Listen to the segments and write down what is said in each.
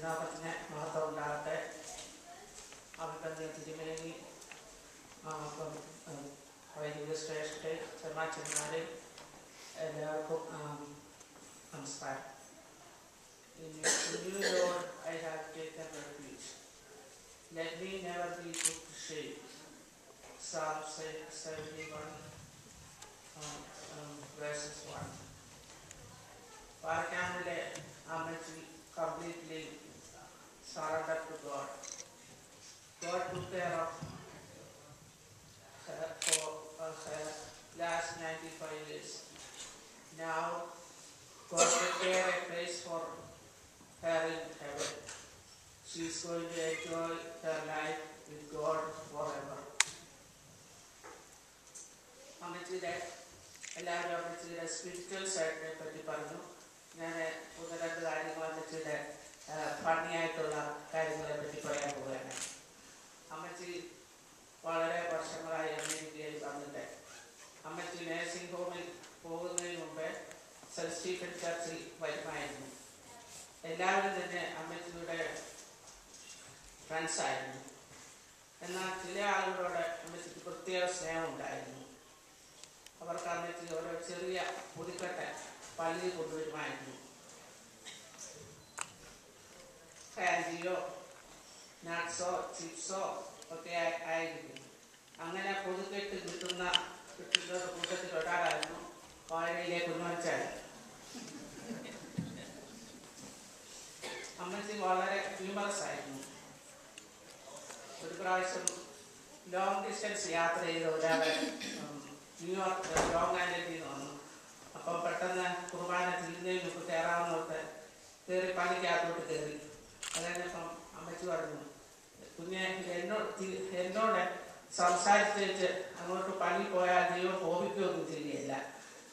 തിരുനാമത്തിന് മഹത്വം ഉണ്ടാകട്ടെ. അഭിനന്ദന തിരുമേനി വൈദിക ശ്രേഷ്ഠ ചെറുമാച്ചന്മാരെ എല്ലാവർക്കും നമസ്കാരം. In you, Lord, I have taken refuge. Let me never be put to shame. Psalm 71, verses 1. Parakamile Amachi completely surrendered to God. God took care of her for her last 95 years. Now, God prepared a place for her in heaven. She is going to enjoy her life with God forever. അമ്മച്ചിയുടെ എല്ലാവരും അമ്മച്ചിയുടെ spiritual സൈഡിനെ പറ്റി പറഞ്ഞു. ഞാൻ ഒന്ന് രണ്ട് കാര്യങ്ങൾ അമ്മച്ചിയുടെ ഫണ്ണിയായിട്ടുള്ള കാര്യങ്ങളെ പറ്റി പറയാൻ പോവുകയാണ്. അമ്മച്ചി വളരെ വർഷങ്ങളായി അമേരിക്കയിൽ വന്നിട്ട് അമ്മച്ചി നേഴ്സിംഗ് ഹോമിൽ പോകുന്നതിന് മുമ്പേ സെന്റ് സ്റ്റീഫൻ ചർച്ചിൽ വരുമായിരുന്നു. എല്ലാവരും തന്നെ അമ്മച്ചിയുടെ ഫ്രണ്ട്സായിരുന്നു. എന്നാൽ ചില ആളുകളോട് അമ്മച്ചിക്ക് പ്രത്യേക സ്നേഹം ഉണ്ടായിരുന്നു. അവർക്ക് അമ്മച്ചി ഓരോ ചെറിയ പൊതിക്കെട്ട് പള്ളിയിൽ കൊണ്ടുവരുമായിരുന്നു. കാൻഡിയോ നട്ട്സോ ചിപ്സോ ഒക്കെ ആയിരിക്കും. അങ്ങനെ പൊതുക്കെട്ട് കിട്ടുന്ന കൂട്ടത്തിൽ ഒരാളായിരുന്നു വാഴയിലെ കുഞ്ഞോച്ചാൽ. അമ്മച്ചി വളരെ ഹ്യൂമറസ് ആയിരുന്നു. ഒരു പ്രാവശ്യം ലോങ് ഡിസ്റ്റൻസ് യാത്ര ചെയ്ത ഒരാളെ ന്യൂയോർക്ക് ലോങ് ഐലൻഡിൽ നിന്ന് വന്നു. അപ്പം പെട്ടെന്ന് കുർബാന തിരിഞ്ഞതിന് മുമ്പ് കയറാവുന്നവർക്ക് കയറി പള്ളിക്കകത്തോട്ട് കയറി. അത് കഴിഞ്ഞപ്പം അമ്മച്ചി പറഞ്ഞു, കുഞ്ഞെ എന്നോട് സംസാരിച്ചിട്ട് അങ്ങോട്ട് പള്ളി പോയാൽ ദൈവം കോപിക്കുകയൊന്നും ചെയ്യുകയില്ല.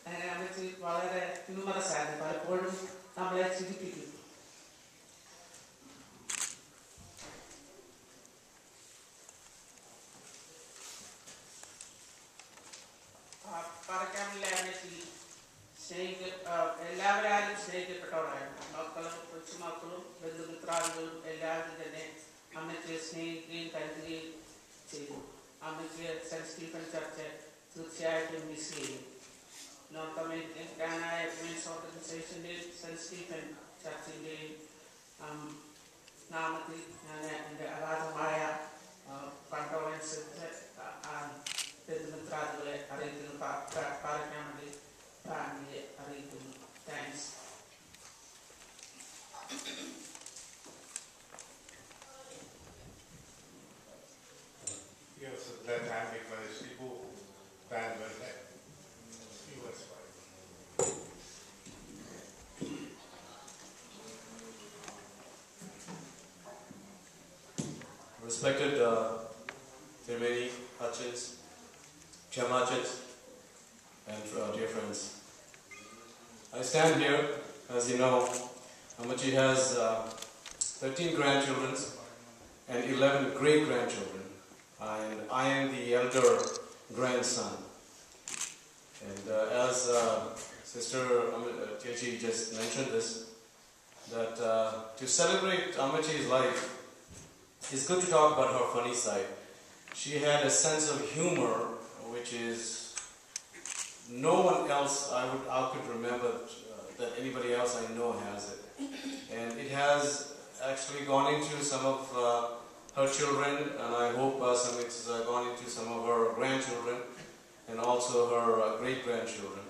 അങ്ങനെ അമ്മച്ചി വളരെ ഹ്യൂമറസ് ആയിരുന്നു. പലപ്പോഴും നമ്മളെ ചിരിപ്പിക്കും. പറക്കാമില്ല അമ്മച്ചി എല്ലാവരും സ്നേഹിക്കപ്പെട്ടവരായിരുന്നു. മക്കളും കൊച്ചുമക്കളും ബന്ധുമിത്രാദികളും എല്ലാവരും തന്നെ അമ്മച്ചിയെ സ്നേഹിക്കുകയും കരുതുകയും ചെയ്തു. അമ്മച്ചിയെ സെന്റ് സ്റ്റീഫൻ ചർച്ച് തീർച്ചയായിട്ടും മിസ് ചെയ്യും. നോർത്ത് അമേരിക്കനായ വിമൻസ് ഓർഗനൈസേഷൻ്റെയും സെന്റ് സ്റ്റീഫൻ ചർച്ചിൻ്റെയും നാമത്തിൽ ഞാൻ എൻ്റെ അഗാധമായ കണ്ടോളൻസ് ബന്ധുമിത്രാദികളെ അറിയിക്കുന്നു. പാലിക്കാൻ വേണ്ടി ഫാമിലിയെ അറിയിക്കുന്നു. Thanks. Yes, that time because people band with that. US Respected Tirumeni Hutchins, Chamachit, and dear friends. I stand here, as you know, Ammachi has 13 grandchildren and 11 great-grandchildren, and I am the elder grandson. And as Sister Techi just mentioned this, that to celebrate Ammachi's life, it's good to talk about her funny side. She had a sense of humor, which is no one else I could remember that anybody else I know has it. And it has actually gone into some of her children, and I hope it's gone into some of her grandchildren, and also her great-grandchildren.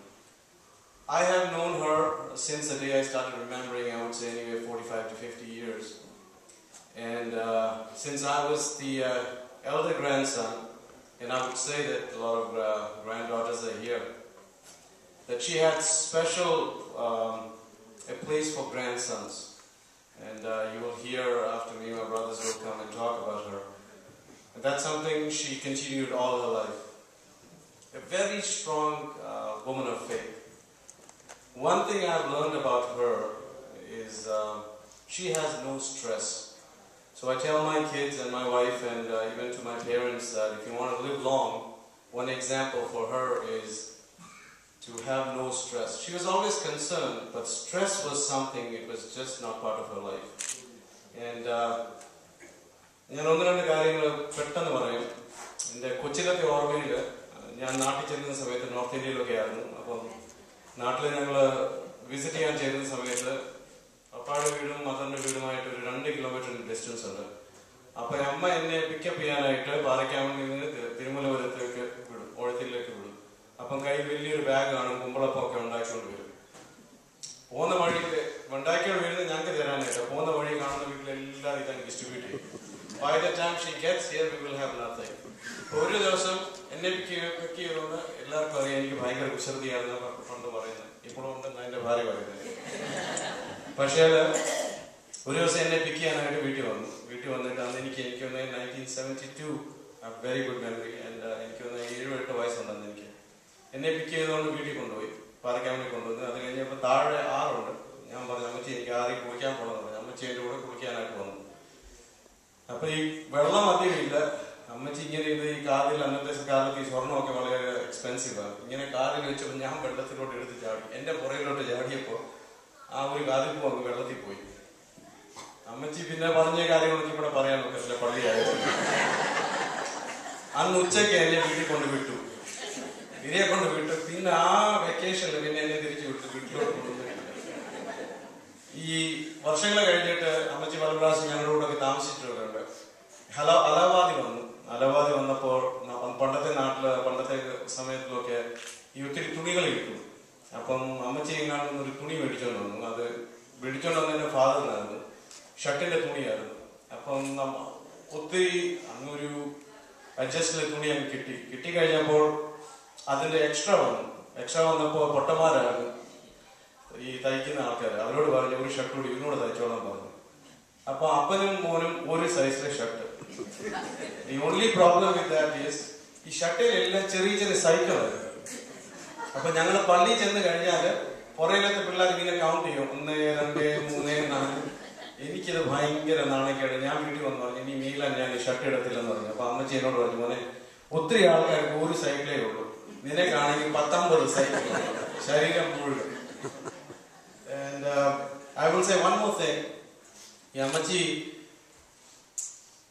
I have known her since the day I started remembering, I would say anyway 45 to 50 years. And since I was the elder grandson, and I would say that a lot of granddaughters are here, that she had special a place for grandsons. And you will hear after me, my brothers will come and talk about her. And that's something she continued all her life. A very strong woman of faith. One thing I've learned about her is she has no stress. So I tell my kids and my wife and even to my parents that if you want to live long, one example for her is to have no stress. She was always concerned, but stress was something, it was just not part of her life. And ഞാൻ ഒന്ന് രണ്ട് കാര്യങ്ങൾ പെട്ടെന്ന് പറയും. എൻ്റെ കൊച്ചിലത്തെ ഓർമ്മയിൽ ഞാൻ നാട്ടിൽ ചെല്ലുന്ന സമയത്ത് നോർത്ത് ഇന്ത്യയിലൊക്കെ ആയിരുന്നു. അപ്പം നാട്ടിൽ ഞങ്ങൾ വിസിറ്റ് ചെയ്യാൻ ചെയ്യുന്ന സമയത്ത് അപ്പാടെ വീടും മദറിന്റെ വീടുമായിട്ട് ഒരു 2 കിലോമീറ്റർ ഡിസ്റ്റൻസ് ഉണ്ട്. അപ്പൊ അമ്മ എന്നെ പിക്കപ്പ് ചെയ്യാനായിട്ട് പാറയ്ക്കാവിൽ നിന്ന് തിരുമലപുരത്തേക്ക് വിടും, ഓഴത്തിലേക്ക് വിടും. അപ്പം കയ്യിൽ വലിയൊരു ബാഗ് കാണും, കുമ്പളപ്പം ഒക്കെ ഉണ്ടാക്കിക്കൊണ്ട് വരും. പോകുന്ന വഴിക്ക് ഉണ്ടാക്കിയോണ്ട് വരുന്നത് ഞങ്ങൾക്ക് തരാനായിട്ട്, പോകുന്ന വഴി കാണുന്ന വീട്ടിലെല്ലാം ഇതാണ് ഡിസ്ട്രിബ്യൂട്ട് ചെയ്യും. By the time she gets here, we will have nothing. ഒരു ദിവസം എന്നെ പിക്ക് ചെയ്തുകൊണ്ട് എല്ലാവർക്കും അറിയാം എനിക്ക് ഭയങ്കര കുസൃതിയാണെന്ന് പണ്ട് പറയുന്നത്. ഇപ്പോഴും ഉണ്ടെന്ന് എന്റെ ഭാര്യ പറയുന്നത്. പക്ഷേ ഒരു ദിവസം എന്നെ പിക്ക് ചെയ്യാനായിട്ട് വീട്ടിൽ വന്നിട്ട് അന്ന് എനിക്ക് 1972 വെരി ഗുഡ് മെമ്മറി. എനിക്ക് 7-8 വയസ്സുണ്ടെന്ന് എനിക്ക്. എന്നെ പിക്ക് ചെയ്തുകൊണ്ട് വീട്ടിൽ കൊണ്ടുപോയി, പാറയ്ക്കാവിനെ കൊണ്ടുവന്ന്. അത് കഴിഞ്ഞപ്പോൾ താഴെ ആറുണ്ട്. ഞാൻ പറഞ്ഞു അമ്മച്ചി എനിക്ക് ആറി കുളിക്കാൻ പോകണമെന്ന് പറഞ്ഞു. അമ്മച്ചി എൻ്റെ കൂടെ കുളിക്കാനായിട്ട് വന്നു. അപ്പൊ ഈ വെള്ളം അധികമില്ല. അമ്മച്ചി ഇങ്ങനെ ഇത് ഈ കാതിൽ, അന്നത്തെ കാലത്ത് ഈ സ്വർണ്ണമൊക്കെ വളരെ എക്സ്പെൻസീവാണ്. ഇങ്ങനെ കാതിൽ വെച്ചപ്പോൾ ഞാൻ വെള്ളത്തിലോട്ട് എടുത്ത് ചാടി. എന്റെ പുറകിലോട്ട് ചാടിയപ്പോൾ ആ ഒരു കാതിൽ അങ്ങ് വെള്ളത്തിൽ പോയി. അമ്മച്ചി പിന്നെ പറഞ്ഞ കാര്യങ്ങളൊക്കെ ഇവിടെ പറയാൻ നോക്കില്ല, പള്ളിയായത്. അന്ന് ഉച്ചയ്ക്ക് എന്നെ വീട്ടിൽ കൊണ്ട് വിട്ടു, ഇതേ കൊണ്ട് വിട്ടു. പിന്നെ ആ വെക്കേഷനിൽ പിന്നെ എന്നെ തിരിച്ചു വിട്ടു, വീട്ടിലോട്ട് കൊണ്ടുവന്നിട്ടില്ല. ഈ വർഷങ്ങൾ കഴിഞ്ഞിട്ട് അമ്മച്ചി പല പ്രാവശ്യം ഞങ്ങളുടെ കൂടെ ഒക്കെ താമസിച്ചിട്ടുണ്ട്. അലഹാബാദി വന്നപ്പോൾ പണ്ടത്തെ സമയത്തിലൊക്കെ ഈ ഒത്തിരി തുണികൾ കിട്ടും. അപ്പം അമ്മച്ചി എങ്ങാണ്ട് ഒരു തുണി മേടിച്ചോണ്ട് വന്നു. അത് മേടിച്ചോണ്ട് വന്നതിന്റെ ഫാദറിനായിരുന്നു, ഷർട്ടിന്റെ തുണിയായിരുന്നു. അപ്പം ഒത്തിരി അങ്ങൊരു അഡ്ജസ്റ്റിലെ തുണി അങ്ങ് കിട്ടിക്കഴിഞ്ഞപ്പോൾ അതിന്റെ എക്സ്ട്രാ വന്നപ്പോൾ പൊട്ടന്മാരായിരുന്നു ഈ തയ്ക്കുന്ന ആൾക്കാർ. അവരോട് പറഞ്ഞു ഒരു ഷർട്ട് കൂടി ഇവനോട് തയ്ച്ചോളാൻ പറഞ്ഞു. അപ്പൊ അപ്പനും മോനും ഒരു സൈസിലെ shirt. The only problem with that is ഈ ഷർട്ടിലെല്ലാം ചെറിയ ചെറിയ സൈക്കിളായിരുന്നു. അപ്പൊ ഞങ്ങൾ പള്ളിയിൽ ചെന്ന് കഴിഞ്ഞാല് പുറയിലത്തെ പിള്ളേർ ഇങ്ങനെ കൗണ്ട് ചെയ്യും, 1, 2, 3, 4. എനിക്കിത് ഭയങ്കര നാണക്കേട്. ഞാൻ വീട്ടിൽ വന്നു പറഞ്ഞു ഇനി മീലാൻ ഞാൻ ഷർട്ട് എടുത്തില്ലെന്ന് പറഞ്ഞു. അപ്പൊ അമ്മച്ചി എന്നോട് പറഞ്ഞു മോനെ ഒത്തിരി ആൾക്കാർക്ക് ഒരു സൈക്കിളേ ഉള്ളൂ, നിനക്കാണെങ്കിൽ 19 സൈക്കിൾ, ശരീരം മുഴുവൻ. And I will say one more thing. ഈ അമ്മച്ചി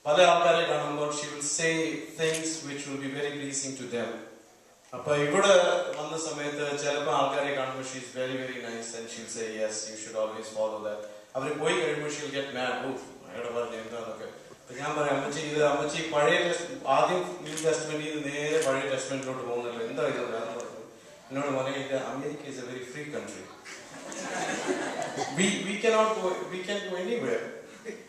പല ആൾക്കാരെ കാണുമ്പോൾ she will say things which will be very pleasing to them. അപ്പൊ ഇവിടെ വന്ന സമയത്ത് ചിലപ്പോൾ ആൾക്കാരെ കാണുമ്പോൾ she is very very nice and she will say yes you should always follow that. അവർ പോയി കഴിയുമ്പോൾ she will get mad. അയാളുടെ പറഞ്ഞു എന്താന്നൊക്കെ. ഞാൻ പറയാം അമ്മച്ചി പഴയ ആദ്യം ന്യൂ ടെസ്റ്റ്മെന്റിൽ നിന്ന് നേരെ പഴയ ടെസ്റ്റ്മെന്റിലോട്ട് പോകുന്നല്ലോ, എന്താ ഇത് പറഞ്ഞു. എന്നോട് പറഞ്ഞത് America is a very free country. We can go anywhere.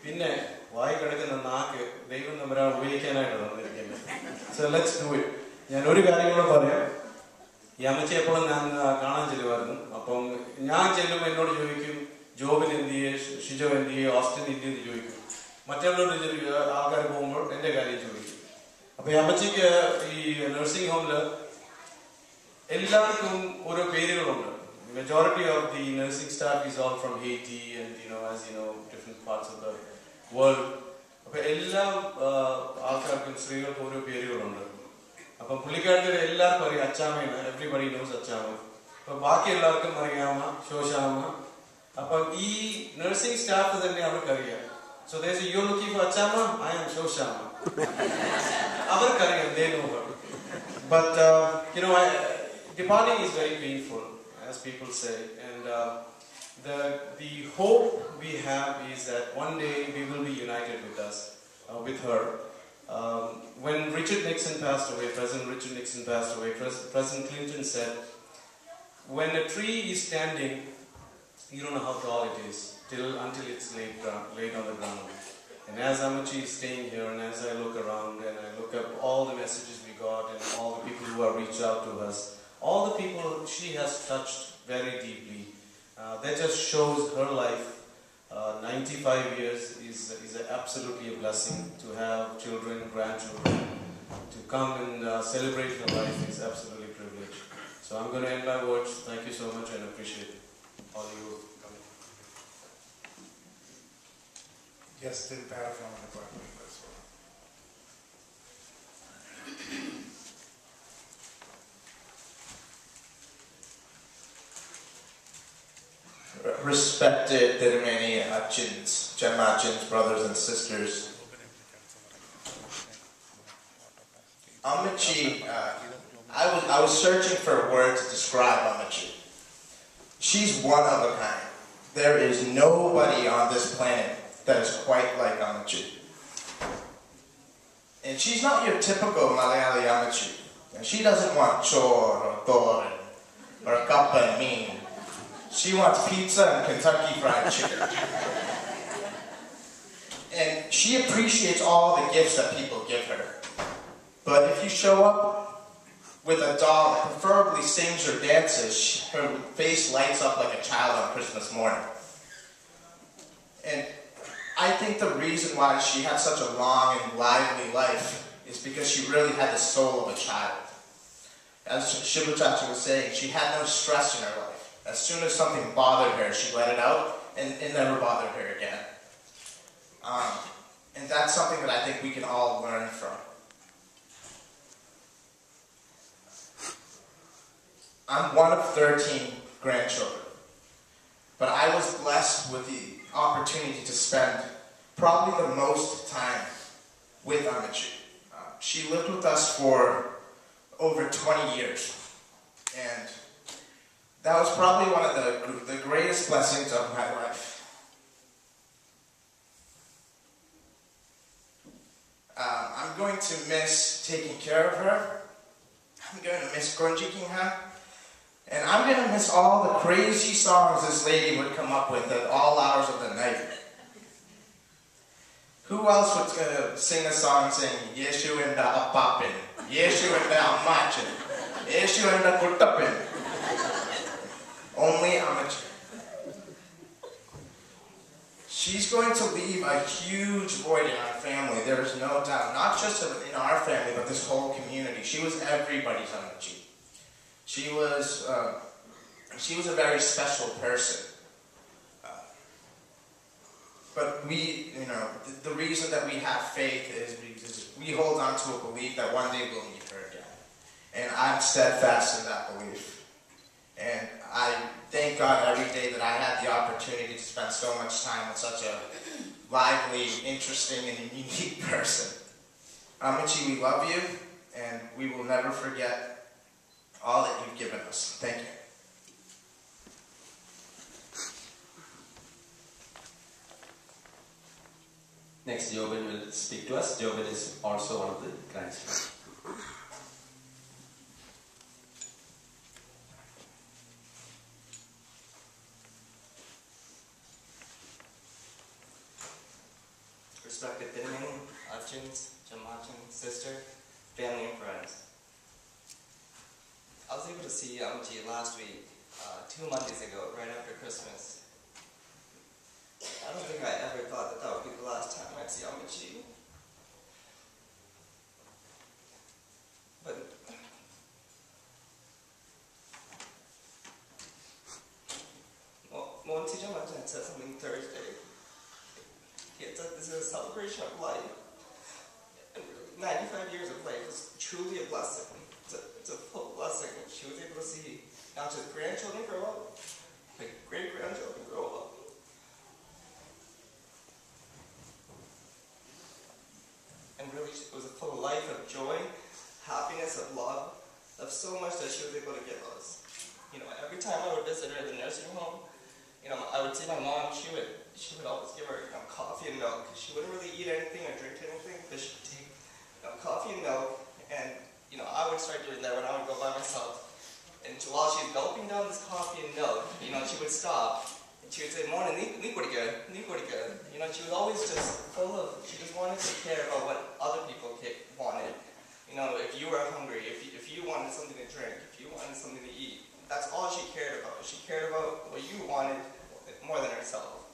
പിന്നെ വായി കിടക്കുന്ന നാക്ക് ദൈവം നമ്മളെ ഉപയോഗിക്കാനായിട്ട് തന്നിരിക്കുന്നത്. So let's do it. ഞാൻ ഒരു കാര്യം കൂടെ പറയാം. ഈ അമ്മച്ചി എപ്പോഴും ഞാൻ കാണാൻ ചെല്ലുമായിരുന്നു. അപ്പം ഞാൻ ചെല്ലുമ്പോൾ എന്നോട് ചോദിക്കും ജോബിന് എന്തിയെ, ഷിജോ എന്തിയെ, ഓസ്റ്റിൻ എന്തിയെന്ന് ചോദിക്കും. മറ്റുള്ളവരുടെ ആൾക്കാർ പോകുമ്പോൾ എന്റെ കാര്യം ചോദിക്കും. അപ്പൊ ഈ അമ്മച്ചിക്ക് ഈ നഴ്സിംഗ് ഹോമില് എല്ലാവർക്കും ഓരോ പേരുകളുണ്ട്. Majority of the nursing staff is all from Haiti and as you know different parts of the world. അപ്പൊ എല്ലാ ആൾക്കാർക്കും സ്ത്രീകൾക്ക് ഓരോ പേരുകളുണ്ട്. അപ്പൊ പുള്ളിക്കാരുടെ എല്ലാവർക്കും അറിയാം അച്ചാമ്മയാണ്, എവ്രിബഡി നോസ് അച്ചാമ്മ. അപ്പൊ ബാക്കി എല്ലാവർക്കും അറിയാമ ശോശാമ്മ. അപ്പൊ ഈ നഴ്സിംഗ് സ്റ്റാഫ് തന്നെ അവർക്കറിയാം. So they say you're looking for Achama, I am Shoshama. അവർക്കറിയാം, they know her. But departing is very painful, as people say, and the hope we have is that one day we will be united with her. When Richard Nixon passed away, President Richard Nixon passed away, President Clinton said, when a tree is standing, you don't know how tall it is until it's laid on the ground. And as Amachi is staying here, and as I look around and I look up all the messages we got and all the people who have reached out to us, all the people she has touched very deeply, that just shows her life. 95 years is absolutely a blessing. To have children, grandchildren, to come and celebrate her life is absolutely a privilege. So I'm going to end my words. Thank you so much and appreciate all you coming. Yes, still Paragon department as well. Respected Tirumeni Achins, Gemachins, brothers and sisters. Ammachi, I was searching for a word to describe Ammachi. She's one of a kind. There is nobody on this planet that is quite like Ammachi. And she's not your typical Malayali Ammachi. And she doesn't want chor or toren or kappa and mean. She wants pizza and Kentucky Fried Chicken. And she appreciates all the gifts that people give her. But if you show up with a doll that preferably sings or dances, her face lights up like a child on Christmas morning. And I think the reason why she had such a long and lively life is because she really had the soul of a child. As Shibu Chacha was saying, she had no stress in her life. As soon as something bothered her, she let it out, and it never bothered her again. And that's something that I think we can all learn from. I'm one of 13 grandchildren, but I was blessed with the opportunity to spend probably the most time with Ammachi. She lived with us for over 20 years, and that was probably one of the greatest blessings of my life. I'm going to miss taking care of her. I'm going to miss Gonjiking her. And I'm going to miss all the crazy songs this lady would come up with at all hours of the night. Who else would sing a song saying, Yeshu and the Apapin, Yeshu and the Amachin, Yeshu and the Kuttapin? Only Ammachi. She's going to leave a huge void in our family, there is no doubt. Not just in our family, but this whole community. She was everybody's Ammachi. She was a very special person. But we, the reason that we have faith is because we hold on to a belief that one day we'll meet her again. And I'm steadfast in that belief. And I thank God every day that I had the opportunity to spend so much time with such a lively, interesting, and unique person. Ammachi, we love you, and we will never forget all that you've given us. Thank you. Next, Jobin will speak to us. Jobin is also one of the grandsons. Respected Binamini, Achins, Jamachin, sister, family, and friends. I was able to see Ammachi last week, 2 Mondays ago, right after Christmas. I don't think I ever thought that would be the last time I'd see Ammachi. But Monty Jamachin said something Thursday. He had said this is a celebration of life. And 95 years of life is truly a blessing. It's a full blessing. She was able to see not just grandchildren grow up, but great-grandchildren grow up. And really, it was a full life of joy, happiness, of love, of so much that she was able to give us. Every time I would visit her at the nursing home, I would see my mom, she would always give her, coffee and milk. She wouldn't really eat anything or drink anything, but she would take, coffee and milk, and, I would start doing that when I would go by myself. And while she's gulping down this coffee and milk, she would stop, and she would say, Mona, need pretty good. She was always just she just wanted to care about what other people wanted. If you were hungry, if you wanted something to drink, if you wanted something to eat, that's all she cared about. She cared about what you wanted more than herself.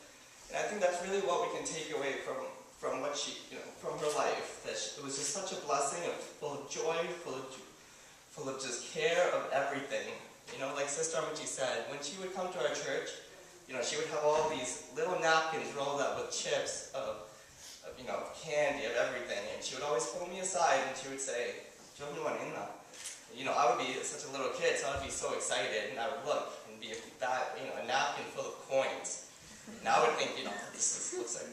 And I think that's really what we can take away from what she, from her life. That it was just such a blessing, full of joy, full of just care of everything. Like Sister Ammachi said, when she would come to our church, she would have all these little napkins rolled up with chips of candy, of everything. And she would always pull me aside and she would say, I would be such a little kid, so I would be so excited, and I would look and be a napkin full of coins. And I would think, this looks like,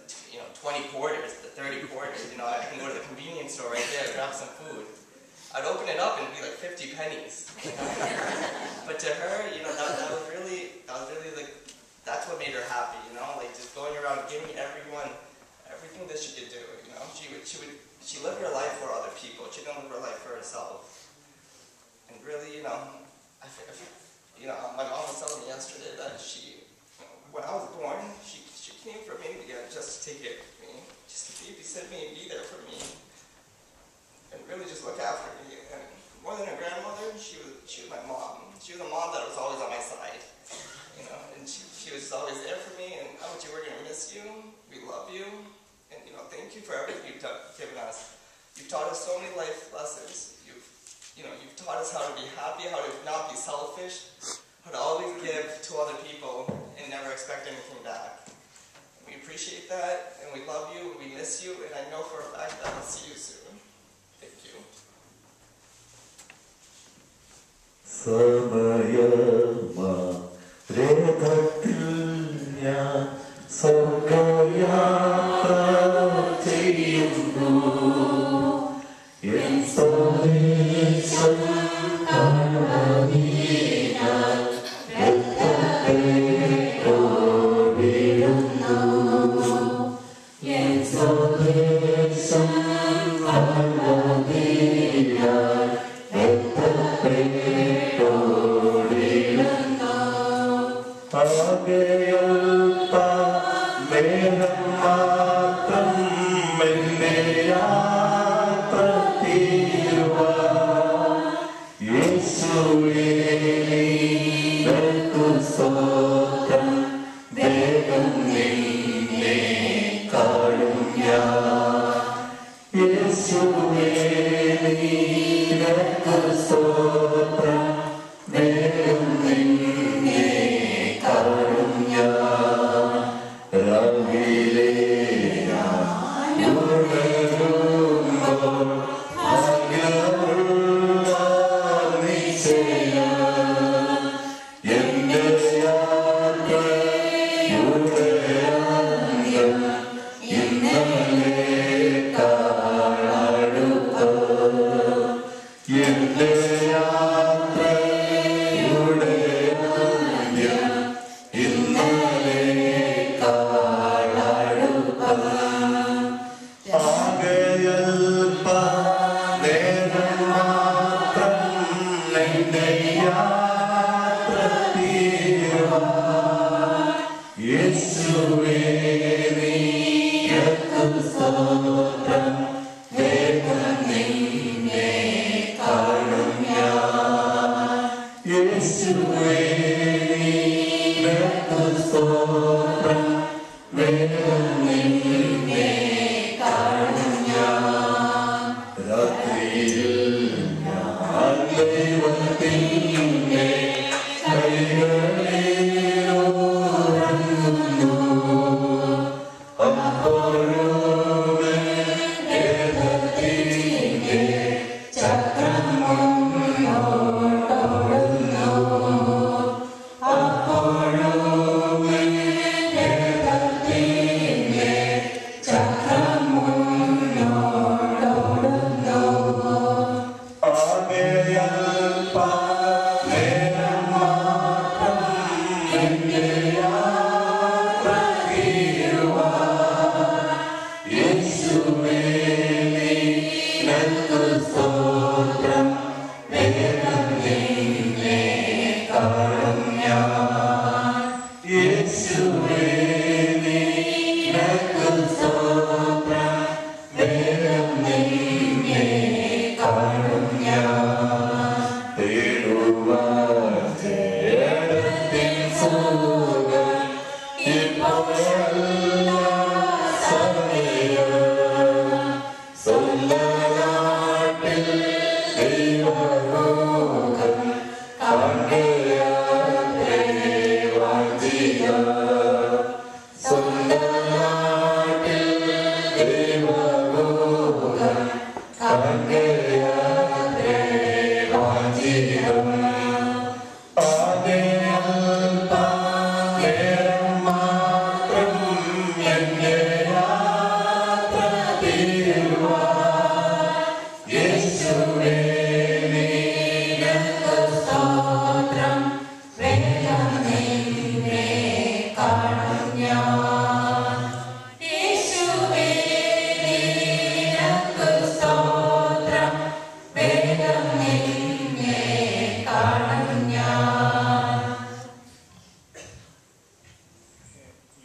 20 quarters, 30 quarters, I can go to the convenience store right there, grab some food. I'd open it up and it'd be like 50 pennies. But to her, that was really like, that's what made her happy, like just going around giving everyone everything that she could do, She lived her life for other people. She didn't live her life for herself. And really, my mom was telling me yesterday that when I was born, she came for me just to take care of me, just to babysit me and be there for me, and really just look after me. And more than a grandmother, she was my mom. She was a mom that was always on my side, and she was always there for me. And Amaji, we're gonna miss you. We love you, and thank you for everything you've given us. You've taught us so many life lessons. You've taught us how to be happy, how to not be selfish, how to always give to other people and never expect anything back. We appreciate that, and we love you, and we miss you, and I know for a fact that I'll see you soon. Thank you.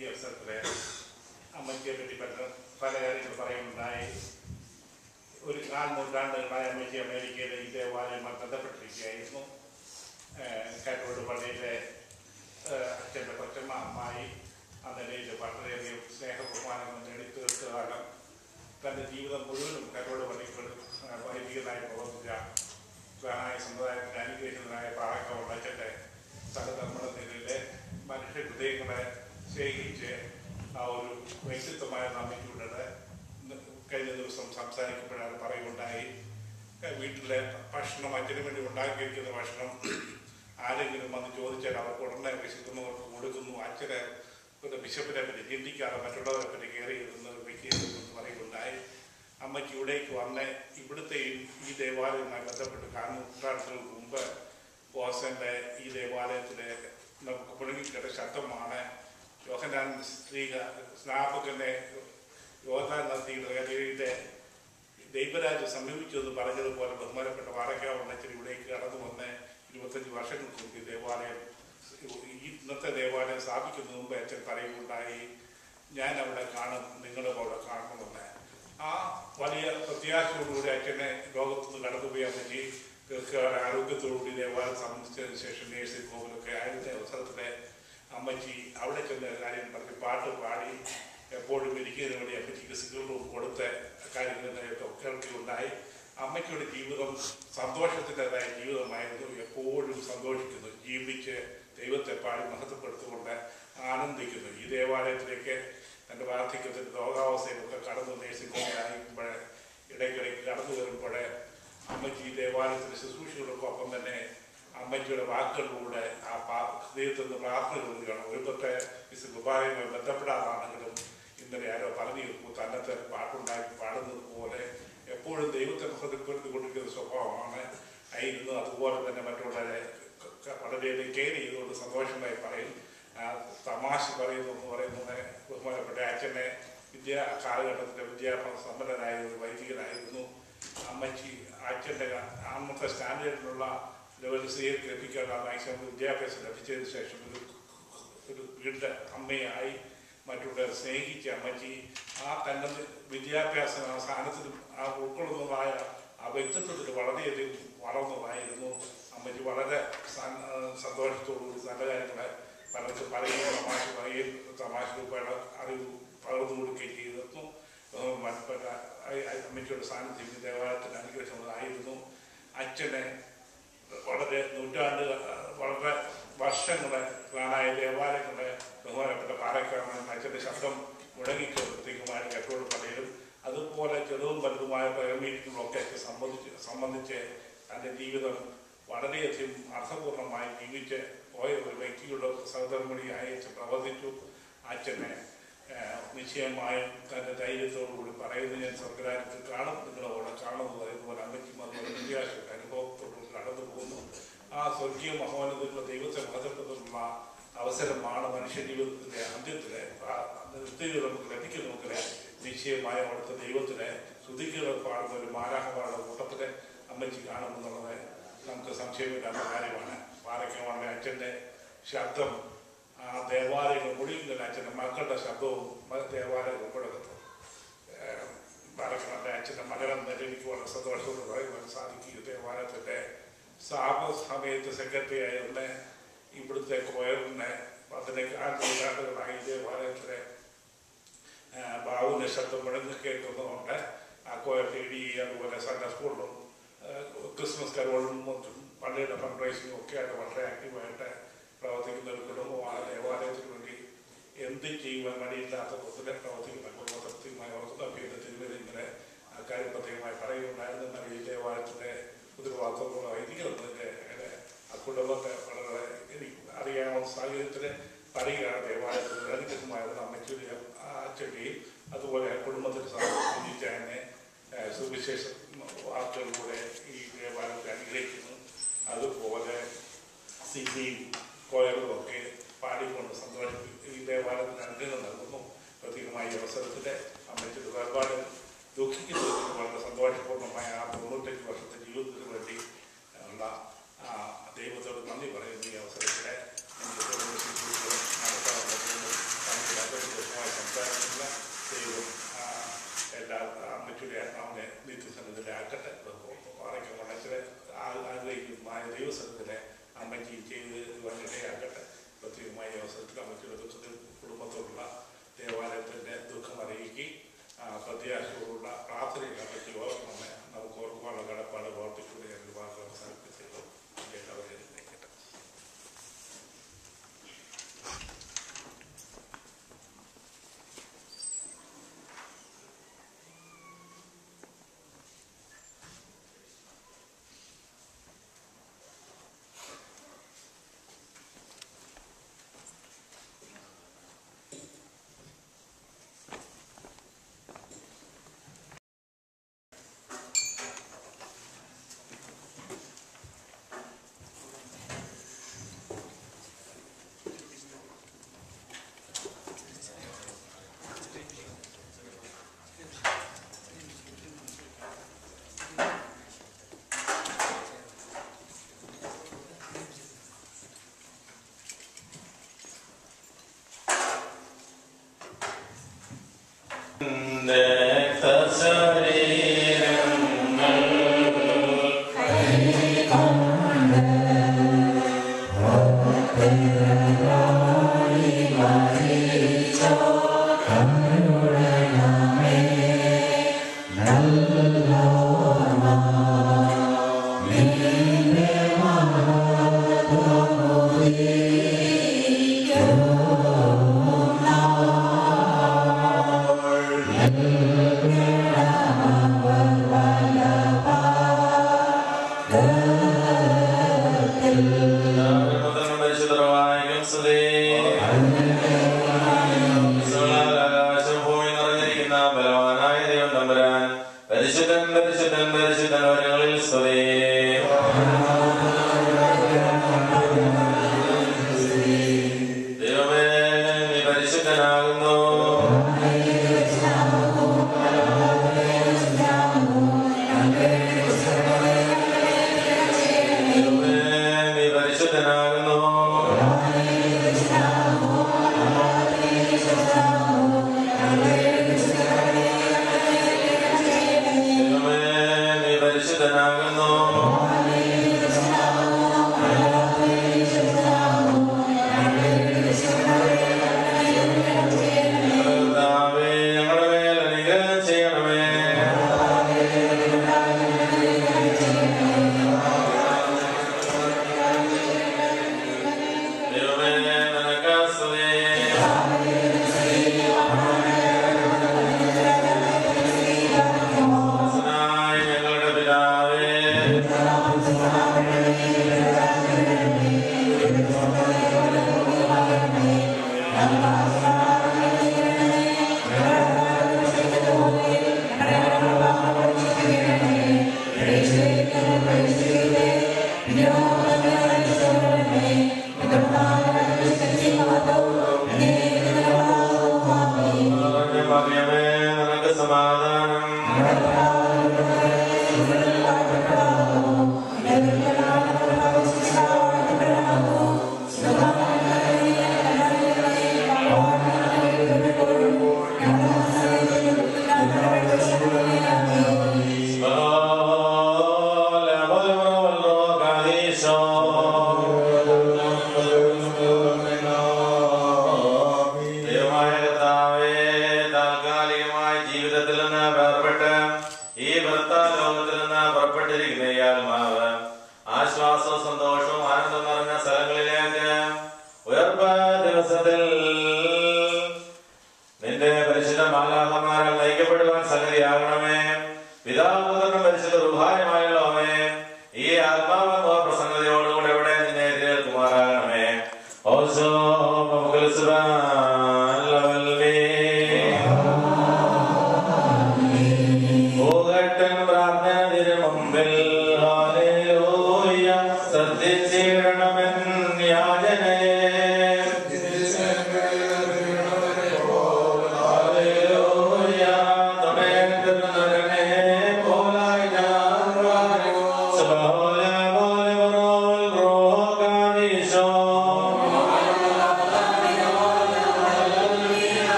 ഈ അവസരത്തിൽ അമ്മയ്ക്ക് പറ്റി പല കാര്യങ്ങൾ പറയുന്നുണ്ടായി. ഒരു 4 നൂറ്റാണ്ടുകളായ അമ്മയ്ക്ക് അമേരിക്കയിലെ ഈ ദേവാലയവുമായി ബന്ധപ്പെട്ടിരിക്കുകയായിരുന്നു. കാറ്റോട് പള്ളിയിലെ അച്ഛൻ്റെ കൊച്ചമ്മ അമ്മായി ആ നിലയിൽ വളരെയധികം സ്നേഹബഹുമാനങ്ങൾ നേടിത്തീർത്ത കാലം തൻ്റെ ജീവിതം മുഴുവനും കാറ്റോട് പള്ളിക്ക് വൈദികനായി പ്രവർത്തിച്ച ഗ്രാനായ സമുദായത്തിൻ്റെ അനുഗ്രഹിതനായ പാറക്കാവുള്ള അച്ഛൻ്റെ സഹധർമ്മ നിലയിലെ മനുഷ്യ ഹൃദയങ്ങളെ സ്നേഹിച്ച് ആ ഒരു വ്യക്തിത്വമായ നന്ദിക്കുള്ളത് കഴിഞ്ഞ ദിവസം സംസാരിക്കുമ്പോഴാണ് പറയുകയുണ്ടായി. വീട്ടിലെ ഭക്ഷണം അച്ഛന് വേണ്ടി ഉണ്ടാക്കിയിരിക്കുന്ന ഭക്ഷണം ആരെങ്കിലും വന്ന് ചോദിച്ചാൽ അവർക്ക് ഉടനെ വിശക്കുന്നവർക്ക് കൊടുക്കുന്നു. അച്ഛനെ ബിഷപ്പിനെ പറ്റി ചിന്തിക്കാതെ മറ്റുള്ളവരെ പറ്റി കയറി വെക്കുകയെന്ന് പറയുകയുണ്ടായി. അമ്മയ്ക്ക് ഇവിടേക്ക് വന്ന് ഇവിടുത്തെ ഈ ദേവാലയവുമായി ബന്ധപ്പെട്ട് നൂറ്റാണ്ടുകൾക്ക് മുമ്പ് ബോസന്റെ ഈ ദേവാലയത്തിലെ നമുക്ക് പുളങ്ങിക്കേട്ട ശബ്ദമാണ് യോഹന്നാൻ സ്നാപകനെ യോഹന്നാൻ നദിയുടെ ദൈവരാജ് സമീപിച്ചെന്ന് പറഞ്ഞതുപോലെ ബഹുമാനപ്പെട്ട പാറയ്ക്കാവുള്ളച്ചൻ ഇവിടേക്ക് കടന്നു വന്ന് 25 വർഷങ്ങൾക്ക് മുമ്പ് ഈ ദേവാലയം ഇന്നത്തെ ദേവാലയം സ്ഥാപിക്കുന്നതിന് മുമ്പ് അച്ഛൻ പറയുകയുണ്ടായി, ഞാൻ അവിടെ കാണും, നിങ്ങളും അവിടെ കാണണമെന്ന്. ആ വലിയ പ്രത്യാശയോടുകൂടി അച്ഛനെ ലോകത്തുനിന്ന് കടന്നുപോയി അമ്മയ്ക്ക് ആരോഗ്യത്തോടുകൂടി ദേവാലയം സംബന്ധിച്ചതിന് ശേഷം നേഴ്സിംഗ് ഹോമിലൊക്കെ ആയിരുന്ന അവസരത്തിലെ അമ്മച്ചി അവിടെ ചെന്ന കാര്യം പറഞ്ഞ് പാട്ട് പാടി എപ്പോഴും ഇരിക്കുന്നതിന് വേണ്ടി അമ്മച്ചിക്ക് സിഗരറ്റും കൊടുത്ത കാര്യങ്ങളൊക്കെ കേൾക്കുകയുണ്ടായി. അമ്മയ്ക്കുടെ ജീവിതം സന്തോഷത്തിൻ്റെതായ ജീവിതമായിരുന്നു. എപ്പോഴും സന്തോഷിക്കുന്നു, ജീവിച്ച് ദൈവത്തെ പാടി മഹത്വപ്പെടുത്തുകൊണ്ട് ആനന്ദിക്കുന്നു. ഈ ദേവാലയത്തിലേക്ക് തൻ്റെ വാർദ്ധക്യത്തിൻ്റെ രോഗാവസ്ഥയിലൊക്കെ കടന്നു നേഴ്സിംഗ് ഹോമിലായിരിക്കുമ്പോൾ ഇടയ്ക്കിടയ്ക്ക് കടന്നു വരുമ്പോൾ അമ്മച്ചി ഈ ദേവാലയത്തിൻ്റെ ശുശ്രൂഷകൾക്കൊപ്പം തന്നെ അമ്മച്ചിയുടെ വാക്കുകളിലൂടെ ആ ഹൃദയത്തിൽ നിന്ന് പ്രാർത്ഥന കൊടുക്കുകയാണ്. ഒരുപത്തെ വിശുദ്ധുപായുമായി ബന്ധപ്പെടാതാണെങ്കിലും ഇന്നലെ ആരോ പറഞ്ഞു തന്നത്തെ പാട്ടുണ്ടാക്കി പാടുന്നത് പോലെ എപ്പോഴും ദൈവത്തെ മഹത്വപ്പെടുത്തിക്കൊണ്ടിരിക്കുന്ന സ്വഭാവമാണ് ആയിരുന്നു. അതുപോലെ തന്നെ മറ്റുള്ളവരെ വളരെയധികം കെയർ ചെയ്തുകൊണ്ട് സന്തോഷമായി പറയും. തമാശ പറയുന്നു എന്ന് പറയുന്നത് ബഹുമാനപ്പെട്ട അച്ഛനെ കാലഘട്ടത്തിൻ്റെ വിദ്യാഭ്യാസ സമ്പന്നനായ ഒരു വൈദികനായിരുന്നു. അമ്മച്ചി അച്ഛൻ്റെ അന്നത്തെ സ്റ്റാൻഡേർഡിലുള്ള ലെവൽ ലഭിക്കാൻ മാക്സിമം വിദ്യാഭ്യാസം ലഭിച്ചതിന് ശേഷം ഒരു വീടിൻ്റെ അമ്മയായി മറ്റുള്ളവരെ സ്നേഹിച്ച അമ്മച്ചി ആ തന്നെ വിദ്യാഭ്യാസ സ്ഥാനത്തിലും ആ ഉൾക്കൊള്ളുന്നതായ ആ വ്യക്തിത്വത്തിൽ വളരെയധികം വളർന്നതായിരുന്നു. അമ്മച്ചി വളരെ സന്തോഷത്തോടുകൂടി നല്ല കാര്യങ്ങളെ പലർക്കും പറയുകയും തമാശ പറയുകയും തമാശ രൂപയുടെ അറിവ് പകർന്നു കൊടുക്കുകയും ചെയ്തിരുന്നു. അമ്മച്ചിയുടെ സാന്നിധ്യം ദേവാലയത്തിന് അനുഗ്രഹിക്കുന്നതായിരുന്നു. അച്ഛനെ വളരെ വളരെ വർഷങ്ങളെ ഗ്രാനായ ദേവാലയങ്ങളെ ബഹുമാനപ്പെട്ട പാറയ്ക്കാവുന്ന അച്ഛൻ്റെ ശബ്ദം മുടങ്ങിക്കൊടുത്തേക്കുമായ കാറ്റോട് പള്ളിയിലും അതുപോലെ ചെറുതും വലുതുമായ മീറ്റിങ്ങുകളൊക്കെ സംബന്ധിച്ച് തൻ്റെ ജീവിതം വളരെയധികം അർത്ഥപൂർണമായി ജീവിച്ച് പോയ ഒരു വ്യക്തിയുടെ സഹധർമ്മിണിയായി പ്രവർത്തിച്ചു. അച്ഛനെ നിശ്ചയമായും തൻ്റെ ധൈര്യത്തോടുകൂടി പറയുന്നത് ഞാൻ സ്വർഗരാജ്യത്തിൽ കാണും, നിങ്ങളവിടെ കാണുന്നത് അതുപോലെ അമ്മയ്ക്കും അതുപോലെ നിരാശയുടെ അനുഭവത്തോടുകൂടി കടന്നു പോകുന്നു. ആ സ്വർഗീയ മഹോന്നതയുള്ള ദൈവത്തെ മഹത്വപ്പെടുത്തുന്ന അവസരമാണ് മനുഷ്യ ജീവിതത്തിൻ്റെ അന്ത്യത്തിലെ നിത്യത നമുക്ക് ലഭിക്കുന്നതിൽ നിശ്ചയമായ അവിടുത്തെ ദൈവത്തിലെ ശ്രുതികൾ പാടുന്ന ഒരു മാലാഹമാരുടെ കൂട്ടത്തിലെ അമ്മച്ചി കാണുമെന്നുള്ളത് നമുക്ക് സംശയമില്ലാത്ത കാര്യമാണ്. പാറയ്ക്കാവുന്ന അച്ഛൻ്റെ ശബ്ദം ആ ദേവാലയങ്ങൾ മുഴുവൻ അച്ഛൻ്റെ മക്കളുടെ ശബ്ദവും ദേവാലയം ഉൾപ്പെടുത്തുന്നു. പാറയ്ക്കാവുന്ന അച്ഛൻ്റെ മകനം എനിക്ക് വളരെ സന്തോഷത്തോട് പറയുവാൻ സാധിക്കും. ദേവാലയത്തിൻ്റെ സമയത്ത് സെക്രട്ടറിയായിരുന്ന ഇവിടുത്തെ കോയറിനെ 15 നൂറ്റാണ്ടുകളായി ദേവാലയത്തിലെ ബാബുവിൻ്റെ ശബ്ദം മുഴങ്ങി കേൾക്കുന്നതുകൊണ്ട് ആ കോയർ ടി അതുപോലെ സൺഡേ സ്കൂളിലും ക്രിസ്മസ് കരോളും പള്ളിയുടെ ഫണ്ട് റൈസിങ്ങും ഒക്കെ ആയിട്ട് വളരെ ആക്റ്റീവായിട്ട് പ്രവർത്തിക്കുന്ന ഒരു കുടുംബമാണ്. ദേവാലയത്തിന് വേണ്ടി എന്ത് ചെയ്യുവാൻ മടിയില്ലാത്ത കുടുംബത്തിലെ പ്രവർത്തിക്കുന്ന കുടുംബത്തിനുമായി ഓർക്കുന്ന പിന്നെ തിരുവനന്തപുരം അക്കാര്യം പ്രത്യേകമായി പറയുകയുണ്ടായിരുന്നു. എന്നാൽ ഈ ദേവാലയത്തിൻ്റെ ഉത്തരവാദിത്തമുള്ള വൈദികരെന്നതിൻ്റെ ആ കുടുംബത്തെ വളരെ എനിക്ക് അറിയാവുന്ന സാഹചര്യത്തിൽ പറയുകയാണ്. ദേവാലയത്തിൽ അനുഗ്രഹമായിരുന്ന അമ്മച്ചി അച്ഛൻ്റെയും അതുപോലെ കുടുംബത്തിന് സംബന്ധിച്ച് തന്നെ സുവിശേഷ വാർത്തകളിലൂടെ ഈ ദേവാലയത്തെ അനുഗ്രഹിക്കുന്നു. അതുപോലെ സിദ്ധിയും കോയറും ഒക്കെ പാടിക്കൊണ്ട് സന്തോഷിക്കും ഈ ദേവാലയത്തിന് അനുഗ്രഹം നൽകുന്നു. പ്രത്യേകമായ അവസരത്തിൽ അമ്മച്ചിയുടെ വേർപാട് ദുഃഖിക്കുന്നതിന് വളരെ സന്തോഷപൂർണ്ണമായ ആ 95 വർഷത്തെ ജീവിതത്തിന് വേണ്ടി ഉള്ള ദൈവത്തോട് നന്ദി പറയുന്ന ഈ അവസരത്തിൽ എനിക്ക് നടത്താനുള്ള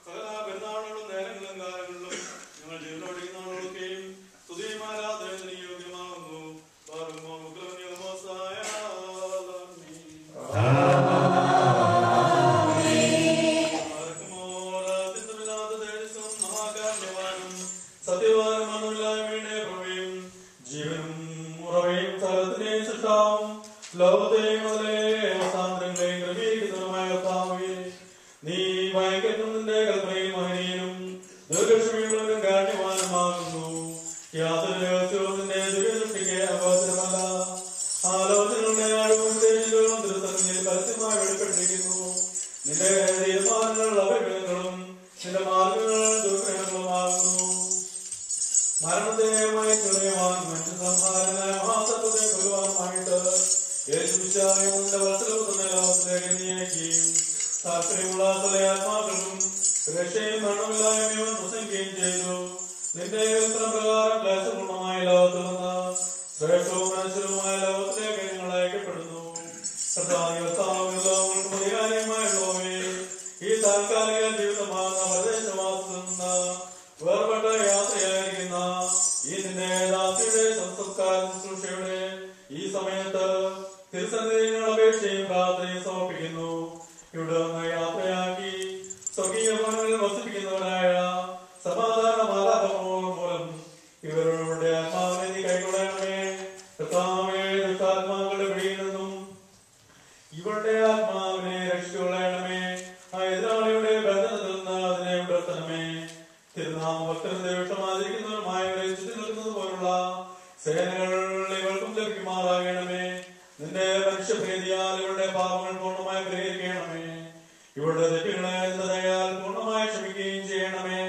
സകല പെരുന്നാളുകളും നേരങ്ങളും കാലങ്ങളിലും ഞങ്ങൾ ജീവനോടിക്കുന്ന ആളുകളൊക്കെയും സ്തുതിയും ആരാധനയും യോഗ്യമാകുന്നു. സത്യവാനും മനുല്ലായ്മയുടെ പ്രഭയും ജീവനും ഉറവയും സ്ഥലത്തിന്റെയും സൃഷ്ടാവും ലോകത്തെയും മുതലേ അവസാനങ്ങളെയും ക്രമീകരിക്കുന്നതുമായ കർത്താവേ, നീ ഭയങ്കരത്തിന്റെ കൽപ്പനയും മഹനീയനും ദീർഘക്ഷമയുള്ളവരും കാരണവാനുമാകുന്നു. യാതൊരു രഹസ്യവും നിന്റെ ദിവ്യദൃഷ്ടിക്ക് അഗോചരമല്ല. ആലോചനകളുടെ ആഴവും ഉദ്ദേശങ്ങളും തിരുത്തരങ്ങളിൽ പരസ്യമായി വെളിപ്പെട്ടിരിക്കുന്നു. നിന്റെ തീരുമാനങ്ങൾ അപകടങ്ങളും നിന്റെ മാർഗങ്ങൾ ദുർഗ്രഹങ്ങളുമാകുന്നു. മരണത്തെ മയക്കുളയുവാൻ മറ്റു സംഹാരനായ മഹാസത്വത്തെ കൊല്ലുവാനുമായിട്ട് യേശുവിശായും നിന്റെ വസ്ത്രപുത്രനെ ലോകത്തിലേക്ക് നീക്കുകയും താല്പര്യമുള്ള ആത്മാക്കൾക്കും രക്ഷയും മരണമില്ലായ്മയും പ്രസംഗിക്കുകയും ചെയ്തു. നിന്റെ പ്രകാരം ക്ലേശപൂർണമായ ലോകത്തിൽ നിന്ന് ശ്രേഷ്ഠവും മനസ്സിലുമായ ലോകത്തിലേക്ക് നിങ്ങൾ അയക്കപ്പെടുന്നു. ലോകങ്ങൾക്ക് പരിഹാര്യമായുള്ളവേ, ഈ താൽക്കാലിക ജീവിതമാകുന്ന പ്രദേശവാസത്തിൽ നിന്ന് വേർപെട്ട യാത്രയായിരിക്കുന്ന ഈ നിന്റെ ദാസിയുടെ സംസ്കാര ശുശ്രൂഷയുടെ ഈ സമയത്ത് തിരുസന്നിധികൾ അപേക്ഷയും പ്രാർത്ഥനയും സമർപ്പിക്കുന്നു. ഇവിടെ നിന്ന് യാത്രയാക്കി സ്വർഗീയ ഭവനങ്ങളിൽ വസിപ്പിക്കുന്നവരായ സമാധാന മാലാഖമാർ മൂലം ഇവരുടെ ആത്മാവിനെ നീ കൈക്കൊള്ളണമേ. കർത്താവേ, ദുഷ്ടാത്മാക്കളുടെ പിടിയിൽ നിന്നും ഇവരുടെ ആത്മാവിനെ രക്ഷിച്ചുകൊള്ളണമേ. ആ എതിരാളിയുടെ ബന്ധനത്തിൽ നിന്ന് അതിനെ ഉയർത്തണമേ. തിരുനാമ ഭക്തരുടെ വിഷമാതിരിക്കുന്നവരുമായവരെ ചുറ്റി നിൽക്കുന്നത് പോലുള്ള സേനകൾ ഇവൾക്കും ലഭിക്കുമാറാകണമേ. നിന്റെ മനുഷ്യഭേദിയാൽ ഇവരുടെ പാപങ്ങൾ പൂർണ്ണമായി പരിഹരിക്കണമേ. ഇവരുടെ തെറ്റുകളെ ദയാൽ പൂർണ്ണമായി ക്ഷമിക്കുകയും ചെയ്യണമേ.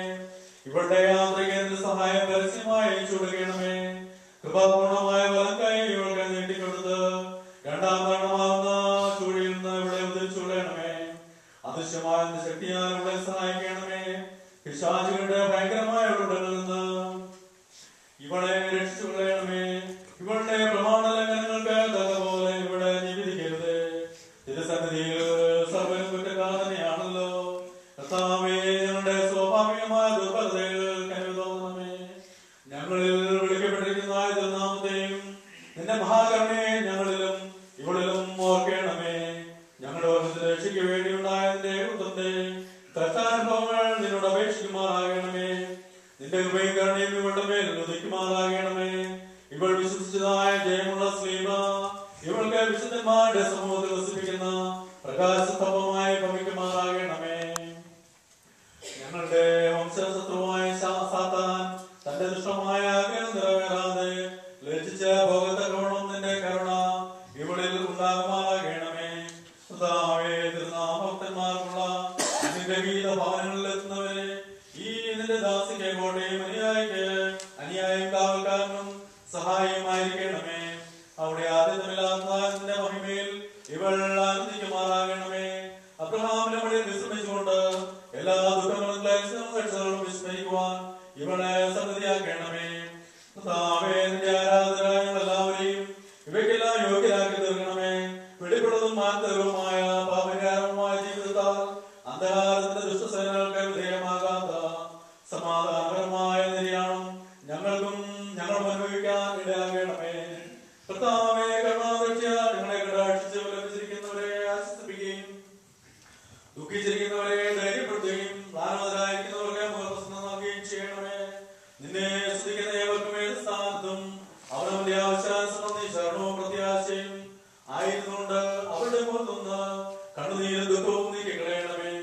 ഇവരുടെ യാത്രയ്ക്ക് സഹായം പരസ്യമായി ചൂടുകണമേ. കൃപാപൂർണമായ വലങ്കായി ഇവൾക്ക് നീട്ടിക്കൊടുത്ത് രണ്ടാം മരണമാകുന്ന ചൂടിൽ നിന്ന് ഇവിടെ ഉദരിച്ചുകൊള്ളണമേ. അദൃശ്യമായ ശക്തിയാൽ ഇവിടെ സഹായിക്കണമേ. പിശാചുകളുടെ ഭയങ്കരമായ ഉടലിൽ നിന്ന് ഇവളെ രക്ഷിച്ചുകൊള്ളണമേ. ഇവളുടെ പ്രമാണ ലംഘനങ്ങൾക്ക് തകപോലെ ഇവിടെ ജീവിക്കരുത്. തിരുസന്നിധിയിൽ സർവ്വ കുറ്റക്കാരനെയാണല്ലോ. കർത്താവേ, ഞങ്ങളുടെ സ്വാഭാവികമായ ദുർബലതകൾ കനിവ് തോന്നണമേ. ഞങ്ങളിൽ വിളിക്കപ്പെട്ടിരിക്കുന്ന തിരുനാമത്തെയും നിന്റെ മഹാകരുണയെ ഞങ്ങളിലും ഇവളിലും ഓർക്കണമേ. ഞങ്ങളുടെ രക്ഷയ്ക്ക് വേണ്ടിയുണ്ടായ നിന്റെ പുത്രന്റെ കഷ്ടാനുഭവങ്ങൾ നിന്നോട് അപേക്ഷിക്കുമാറാകണമേ. നിന്റെ കൃപയും കരുണയും ഇവളുടെ മേൽ ഉദിക്കുമാറാകണമേ. ഇവൾ വിശ്വസിച്ചതായ ജയമുള്ള സ്ലീമ ഇവൾക്ക് വിശുദ്ധന്മാരുടെ സമൂഹത്തിൽ വസിപ്പിക്കുന്ന പ്രകാശസ്തംഭമായി ഭവിക്കുമാറാകണമേ. ഞങ്ങളുടെ വംശശത്രുവായ സാത്താൻ തന്റെ ദുഷ്ടമായ ആഗ്രഹം നിറവേറാതെ ലജ്ജിച്ച ഭോഗത്തക്കവണ്ണം നിന്റെ കരുണ ഇവളിൽ ഉണ്ടാകുമാറാകണമേ. തിരുനാമഭക്തന്മാർക്കുള്ള നിന്റെ ഗീത ഭവനങ്ങളിൽ എത്തുന്നവരെ ഈ നിന്റെ ദാസിക്ക് കോട്ടയും അനുയായും കാവൽക്കാരനും സഹായമായിരിക്കണമേ. അവിടെ ആദ്യമില്ലാത്ത നിന്റെ മഹിമയിൽ ഇവൾ ആനന്ദിക്കുമാറാകണമേ. അബ്രഹാമിന്റെ മടിയിൽ വിശ്രമിച്ചുകൊണ്ട് എല്ലാ ദുഃഖങ്ങളും ക്ലേശങ്ങളും വിസ്മരിക്കുവാൻ ഇവളെ സന്നദ്ധിയാക്കണമേ. നിന്റെ ആരാധന എല്ലാവരെയും ഇവയ്ക്കെല്ലാം യോഗ്യരാക്കി തീർക്കണമേ. വെളിപ്പെടുന്നതും മാനത്തരവുമായ പാപകാരവുമായ ജീവിതത്താൽ അന്ധകാരത്തിന്റെ ദുഷ്ടസേനകൾക്ക് വിധേയമാകാത്ത സമാധാനപരമായ നിര്യാണം ഞങ്ങൾക്കും ഞങ്ങളും അനുഭവിക്കാൻ ഇടയാകണമേ. കർത്താവേ, കരുണാദൃഷ്ട്യാ ഞങ്ങളെ കടാക്ഷിച്ച് ലഭിച്ചിരിക്കുന്നവരെ ആശ്വസിപ്പിക്കുകയും ദുഃഖിച്ചിരിക്കുന്നവരെ ധൈര്യപ്പെടുത്തുകയും പ്രാണവരായിരിക്കുന്നവർക്ക് മുഖപ്രസന്നം നൽകുകയും ചെയ്യണമേ. നിന്നെ സ്തുതിക്കുന്ന ഏവർക്കും ഏത് സ്ഥാനത്തും അവനവന്റെ ആവശ്യാനുസരണം ശരണവും പ്രത്യാശയും ആയിരുന്നുകൊണ്ട് അവരുടെ മുഖത്തുനിന്ന് കണ്ണുനീരും ദുഃഖവും നീക്കിക്കളയണമേ.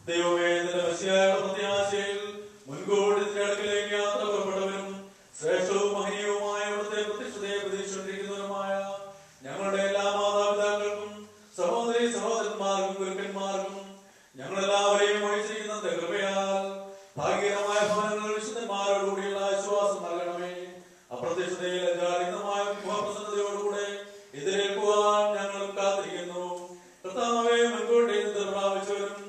ദൈവമേ, നിന്റെ മെസ്സിയായുള്ള പ്രത്യാശയിൽ മുൻകൂട്ടി നിന്റെ അടുക്കലേക്ക് യാത്ര പുറപ്പെട്ടവരും ശ്രേഷ്ഠവും മഹനീയവുമായ അവിടുത്തെ പ്രത്യക്ഷതയെ പ്രതീക്ഷിച്ചുകൊണ്ടിരിക്കുന്നവരുമായ ഞങ്ങളുടെ എല്ലാ മാതാപിതാക്കൾക്കും സഹോദരി സഹോദരന്മാർക്കും ഗുരുക്കന്മാർക്കും ഞങ്ങളെല്ലാവരെയും വഹിച്ചിരിക്കുന്ന കൃപയാൽ ഭാഗ്യകരമായ ഭവനങ്ങൾ വിശുദ്ധന്മാരോടുകൂടിയുള്ള ആശ്വാസം നൽകണമേ. അപ്രത്യക്ഷതയിൽ അജാതീയമായ മുഖപ്രസന്നതയോടുകൂടെ എതിരേൽക്കുവാൻ ഞങ്ങളും കാത്തിരിക്കുന്നു. കർത്താവേ, മുൻകൂട്ടി പ്രാപിച്ചവരും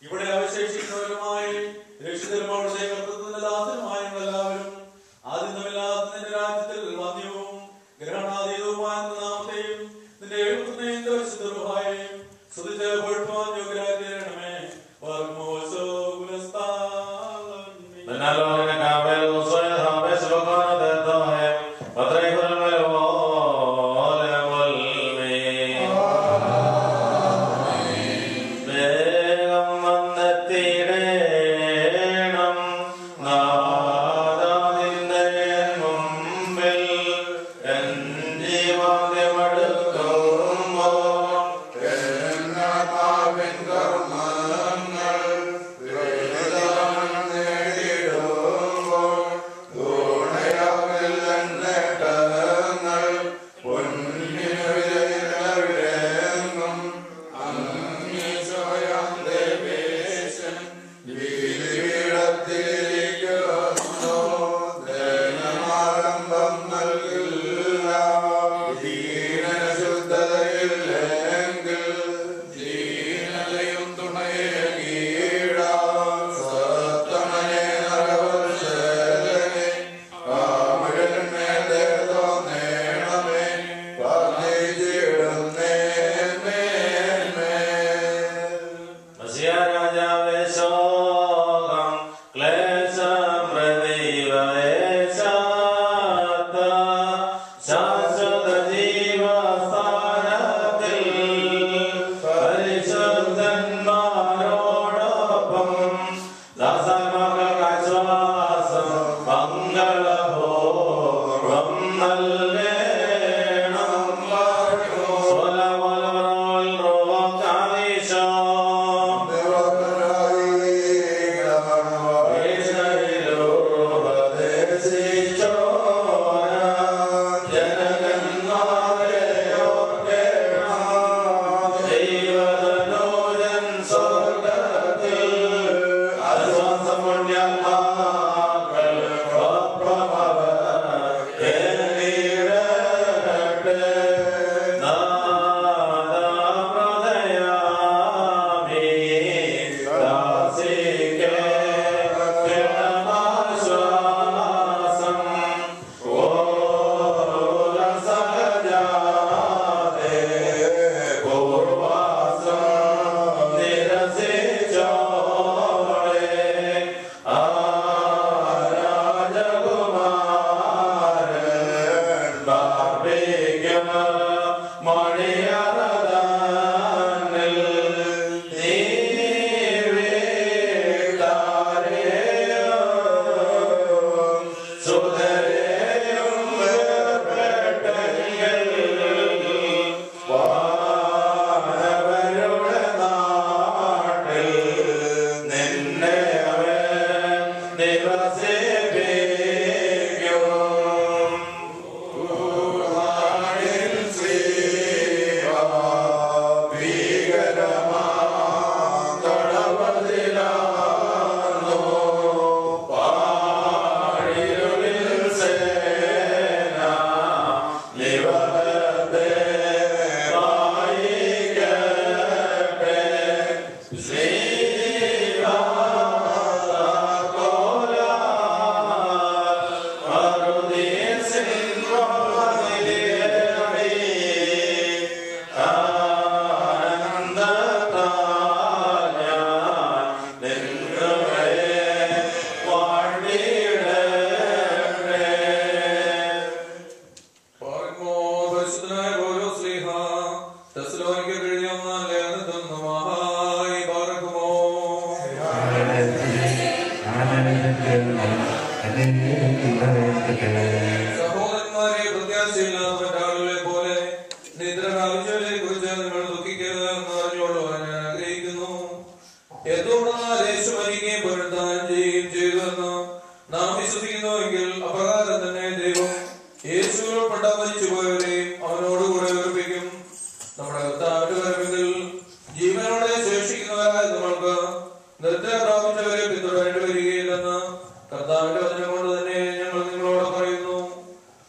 ഇവിടെ അവശേഷിക്കുന്നവരുമായി രക്ഷിതരും അവിടുത്തെ കർത്തൃത്വത്തിന്റെ ദാസനുമായ ഞങ്ങളെല്ലാവരും ആദ്യമില്ലാത്ത നിന്റെ രാജ്യത്തിൽ വന്യവും ഗ്രഹണാതീതവുമായ നാമത്തെയും നിന്റെ എഴുത്തുന്നെയും സ്തുതിച്ച് പുകഴ്ത്തുവാൻ യോഗ്യരായി തീരണമേ. സഹോദരന്മാരെ, പ്രത്യാശയില്ലാത്തവരുടെ ആളുകളെ പോലെ നിദ്ര പ്രാപിച്ചവരെ കുറിച്ച് നിങ്ങൾ ദുഃഖിക്കരുത് എന്ന് അറിഞ്ഞുകൊള്ളുവാൻ ഞാൻ ആഗ്രഹിക്കുന്നു. എന്തുകൊണ്ടെന്നാൽ യേശു മരിക്കുകയും പുനരുത്ഥാനം ചെയ്യുകയും ചെയ്തുവെന്ന് നാം വിശ്വസിക്കുന്നുവെങ്കിൽ അപ്രകാരം തന്നെ ദൈവം യേശുവിനോട് മരിച്ചുപോയവരെയും അവനോടുകൂടെ ഉറപ്പിക്കും. നമ്മുടെ കർത്താവിന്റെ വരവെങ്കിൽ ജീവനോടെ ശേഷിക്കുന്നവരായ നമ്മൾക്ക് നിദ്ര പ്രാപിച്ചവരെ പിന്തുടരേണ്ടി വരികയില്ലെന്ന് കർത്താവിന്റെ വചനം കൊണ്ട് തന്നെ ഞങ്ങൾ നിങ്ങളോട് പറയുന്നു.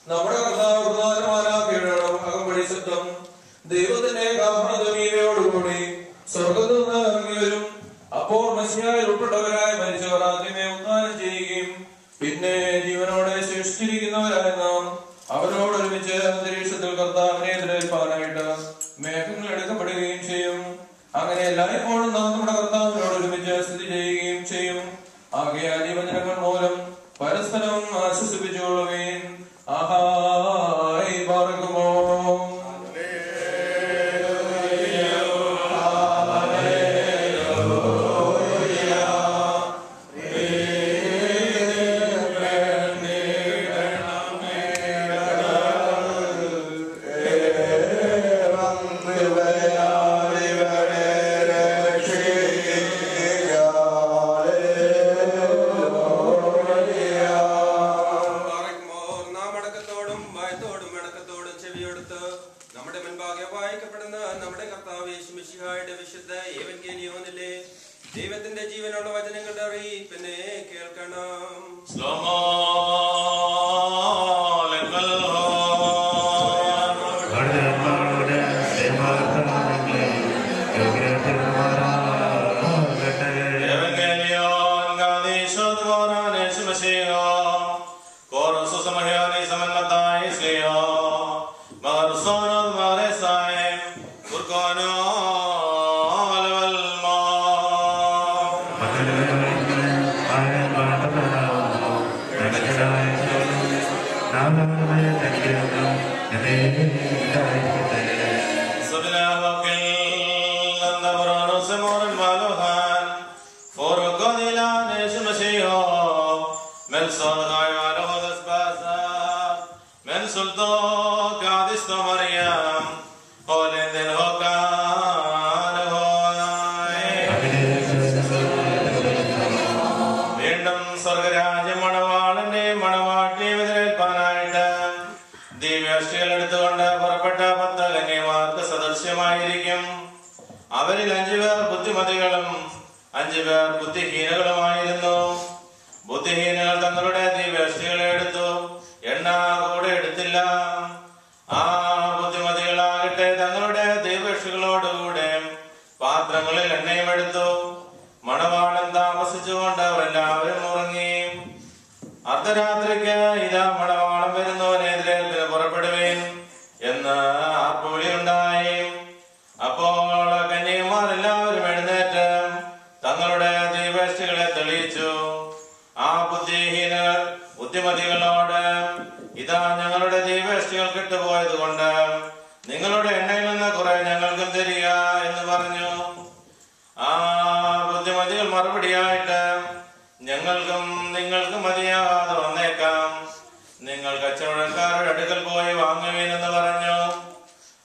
നമ്മുടെ കർത്താവ് പ്രധാനമാരാക്കിയുടെ അകമ്പടി ശബ്ദം ദൈവത്തിന്റെ കാഹളധ്വനിയോടുകൂടി സ്വർഗത്തിൽ നിന്ന് ഇറങ്ങി വരും. അപ്പോൾ മശിഹായിൽ ഉൾപ്പെട്ടവരായ മരിച്ചവർ ആദ്യമേ ഉദ്ധാനം ചെയ്യുകയും പിന്നെ ജീവനോടെ ശേഷിച്ചിരിക്കുന്നവരായ നാം അവരോടൊരുമിച്ച് അന്തരീക്ഷത്തിൽ കർത്താവിനെ എതിരേൽപ്പാനായിട്ട് മേഘങ്ങൾ എടുക്കപ്പെടുകയും ചെയ്യും. അങ്ങനെ എല്ലായ്പ്പോഴും നാം നമ്മുടെ കർത്താവിനോടൊരുമിച്ച് സ്ഥിതി ചെയ്യുകയും ചെയ്യും. ആകയാൽ ഈ വചനങ്ങൾ മൂലം പരസ്പരം ആശ്വസിപ്പിച്ചുകൊള്ളുകയും ആഹായി പാർക്കുമോ. ദൈവത്തിന്റെ ജീവനുള്ള വചനങ്ങളുടെ അറിയിപ്പിനെ കേൾക്കണം. അവരിൽ 5 പേർ ബുദ്ധിമതികളും 5 പേർ ബുദ്ധിഹീനകളുമായിരുന്നു. ബുദ്ധിഹീനകൾ തങ്ങളുടെ ദിവ്യഷ്ടികളെ എടുത്തു, എണ്ണ കൂടെ എടുത്തില്ല. ആ ബുദ്ധിമതികളാകട്ടെ തങ്ങളുടെ ദിവ്യഷ്ടികളോടുകൂടെ പാത്രങ്ങളിൽ എണ്ണയും എടുത്തു. മണവാളൻ താമസിച്ചുകൊണ്ട് അവരെല്ലാവരും ഉറങ്ങി. അർദ്ധരാത്രിക്ക് ഇതാ മണവാളൻ വരുന്നവനെതിരെ പുറപ്പെടുവേൻ എന്ന് ആർപ്പുവിളിയുണ്ടായി. അപ്പോൾ കന്യകമാർ എല്ലാവരും എഴുന്നേറ്റ് തങ്ങളുടെ ദീപഷ്ടികളെ തെളിയിച്ചു. ആ ബുദ്ധിമതികളോട്, ഇതാ ഞങ്ങളുടെ ദീപഷ്ടികൾ കെട്ടുപോയത് കൊണ്ട് നിങ്ങളുടെ എണ്ണയിൽ നിന്ന് കുറെ ഞങ്ങൾക്കും തരിക എന്ന് പറഞ്ഞു. ആ ബുദ്ധിമതികൾ മറുപടിയായിട്ട്, ഞങ്ങൾക്കും നിങ്ങൾക്കും മതിയാകാതെ വന്നേക്കാം, നിങ്ങൾ കച്ചവടക്കാരുടെ അടുക്കൽ പോയി വാങ്ങുവീനെന്ന് പറഞ്ഞു.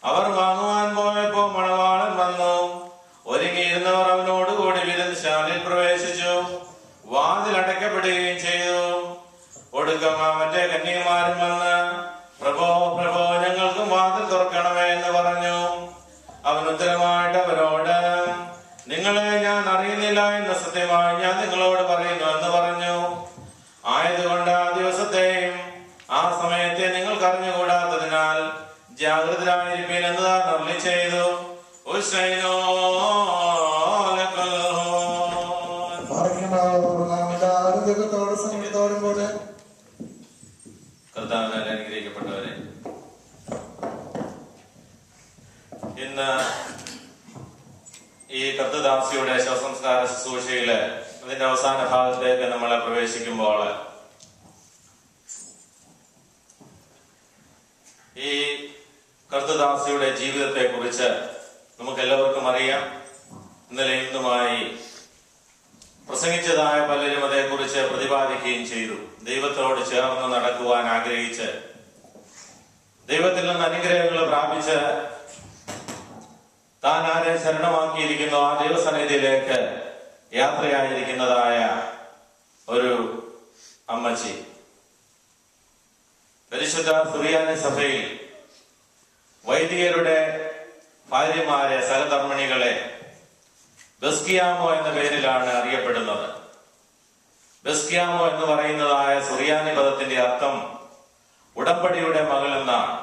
അവർ വാങ്ങുവാൻ പോയപ്പോ മണവാളൻ വന്നു. ഒരുങ്ങിയിരുന്നവർ അവനോടുകൂടി വിരുന്നുശാലയിൽ പ്രവേശിച്ചു. വാതിൽ അടയ്ക്കപ്പെടുകയും ചെയ്തു. ഒടുക്കം മറ്റേ കന്യകമാരും വന്ന്, പ്രഭോ പ്രഭോ ഞങ്ങൾക്കും വാതിൽ തുറക്കണമേ എന്ന് പറഞ്ഞു. അവൻ ഉത്തരമായിട്ട് അവരോട്, നിങ്ങളെ ഞാൻ അറിയുന്നില്ല എന്ന് സത്യമായി ഞാൻ നിങ്ങളോട് പറയുന്നു എന്ന് പറഞ്ഞു. ആയതുകൊണ്ട് ആ ദിവസത്തെയും ആ സമയത്തെ നിങ്ങൾക്ക് അറിഞ്ഞുകൂടാത്തതിനാൽ ജാഗ്രതരായിരിക്കും എന്ന് താൻ അരുളി ചെയ്തു. കർത്താവിനാൽ അനുഗ്രഹിക്കപ്പെട്ടവരെ, ഇന്ന് ഈ കർത്തദാസിയുടെ ശവസംസ്കാര ശുശ്രൂഷയില് അതിന്റെ അവസാന ഭാഗത്തേക്ക് നമ്മളെ പ്രവേശിക്കുമ്പോൾ ഈ കർത്തദാസിയുടെ ജീവിതത്തെ കുറിച്ച് നമുക്ക് എല്ലാവർക്കും അറിയാം. ഇന്നലെ ഇന്നുമായി പ്രസംഗിച്ചതായ പലരും അതേക്കുറിച്ച് പ്രതിപാദിക്കുകയും ചെയ്തു. ദൈവത്തോട് ചേർന്ന് നടക്കുവാൻ ആഗ്രഹിച്ച് ദൈവത്തിൽ നിന്ന് അനുഗ്രഹങ്ങൾ പ്രാപിച്ച് താൻ ആരെ ശരണമാക്കിയിരിക്കുന്നു ആ ദൈവസന്നിധിയിലേക്ക് യാത്രയായിരിക്കുന്നതായ ഒരു അമ്മച്ചി പരിശുദ്ധ സുറിയാനി സഭയിൽ വൈദികരുടെ ഭാര്യമാരെ, സഹധർമ്മിണികളെ ബെസ്കിയാമോ എന്ന പേരിലാണ് അറിയപ്പെടുന്നത്. ബെസ്കിയാമോ എന്ന് പറയുന്നതായ സുറിയാനി പദത്തിന്റെ അർത്ഥം ഉടമ്പടിയുടെ മകൾ എന്നാണ്.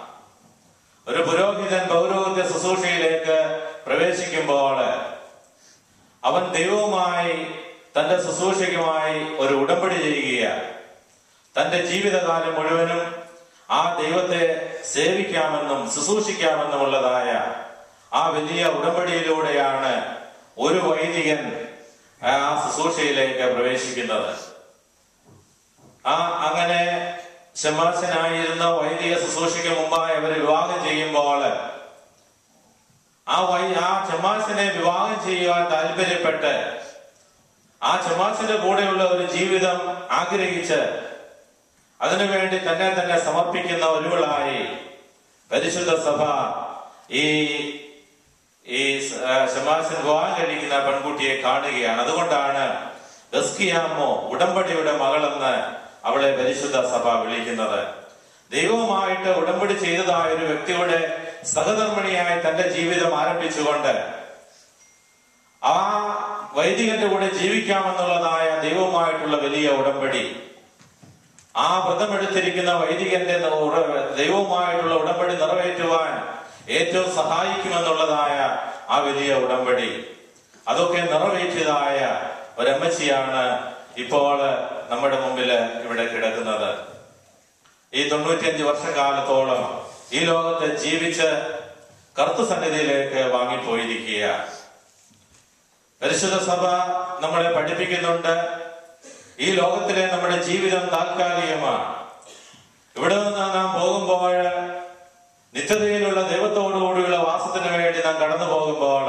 ഒരു പുരോഹിതൻ പൗരോഹിത്യ ശുശ്രൂഷയിലേക്ക് പ്രവേശിക്കുമ്പോൾ അവൻ ദൈവവുമായി തന്റെ ശുശ്രൂഷയ്ക്കുമായി ഒരു ഉടമ്പടി ചെയ്യുകയാണ്. തന്റെ ജീവിതകാലം മുഴുവനും ആ ദൈവത്തെ സേവിക്കാമെന്നും ശുശ്രൂഷിക്കാമെന്നുമുള്ളതായ ആ വലിയ ഉടമ്പടിയിലൂടെയാണ് ഒരു വൈദികൻ ആ ശുശ്രൂഷയിലേക്ക് പ്രവേശിക്കുന്നത്. അങ്ങനെ ശമാശനായിരുന്ന വൈദിക ശുശ്രൂഷയ്ക്ക് മുമ്പായി അവർ വിവാഹം ചെയ്യുമ്പോൾ ആ ശമാശനെ വിവാഹം ചെയ്യുവാൻ താല്പര്യപ്പെട്ട് ആ ശമാശന്റെ കൂടെയുള്ള ഒരു ജീവിതം ആഗ്രഹിച്ച് അതിനുവേണ്ടി തന്നെ സമർപ്പിക്കുന്ന ഒരുവളായി പരിശുദ്ധ സഭ ഈ ശമാശൻ വിവാഹം കഴിക്കുന്ന പെൺകുട്ടിയെ കാണുകയാണ്. അതുകൊണ്ടാണ് ബെസ്കിയാമോ ഉടമ്പടിയുടെ മകളെന്ന് അവളെ പരിശുദ്ധ സഭ വിളിക്കുന്നത്. ദൈവവുമായിട്ട് ഉടമ്പടി ചെയ്തതായ ഒരു വ്യക്തിയുടെ സഹധർമ്മിണിയായി തന്റെ ജീവിതം ആരംഭിച്ചുകൊണ്ട് ആ വൈദികന്റെ കൂടെ ജീവിക്കാമെന്നുള്ളതായ ദൈവവുമായിട്ടുള്ള വലിയ ഉടമ്പടി, ആ വ്രതമെടുത്തിരിക്കുന്ന വൈദികന്റെ ദൈവവുമായിട്ടുള്ള ഉടമ്പടി നിറവേറ്റുവാൻ ഏറ്റവും സഹായിക്കുമെന്നുള്ളതായ ആ വലിയ ഉടമ്പടി, അതൊക്കെ നിറവേറ്റിയതായ ഒരമ്മച്ചിയാണ് ഇപ്പോൾ നമ്മുടെ മുമ്പില് ഇവിടെ കിടക്കുന്നത്. ഈ 95 വർഷക്കാലത്തോളം ഈ ലോകത്തെ ജീവിച്ച് കർത്തൃസന്നിധിയിലേക്ക് വാങ്ങിപ്പോയിരിക്കുക. പരിശുദ്ധ സഭ നമ്മളെ പഠിപ്പിക്കുന്നുണ്ട്, ഈ ലോകത്തിലെ നമ്മുടെ ജീവിതം താൽക്കാലികമാണ്. ഇവിടെ നിന്ന് നാം പോകുമ്പോൾ നിത്യതയിലുള്ള ദൈവത്തോടുകൂടിയുള്ള വാസത്തിന് വേണ്ടി നാം കടന്നു പോകുമ്പോൾ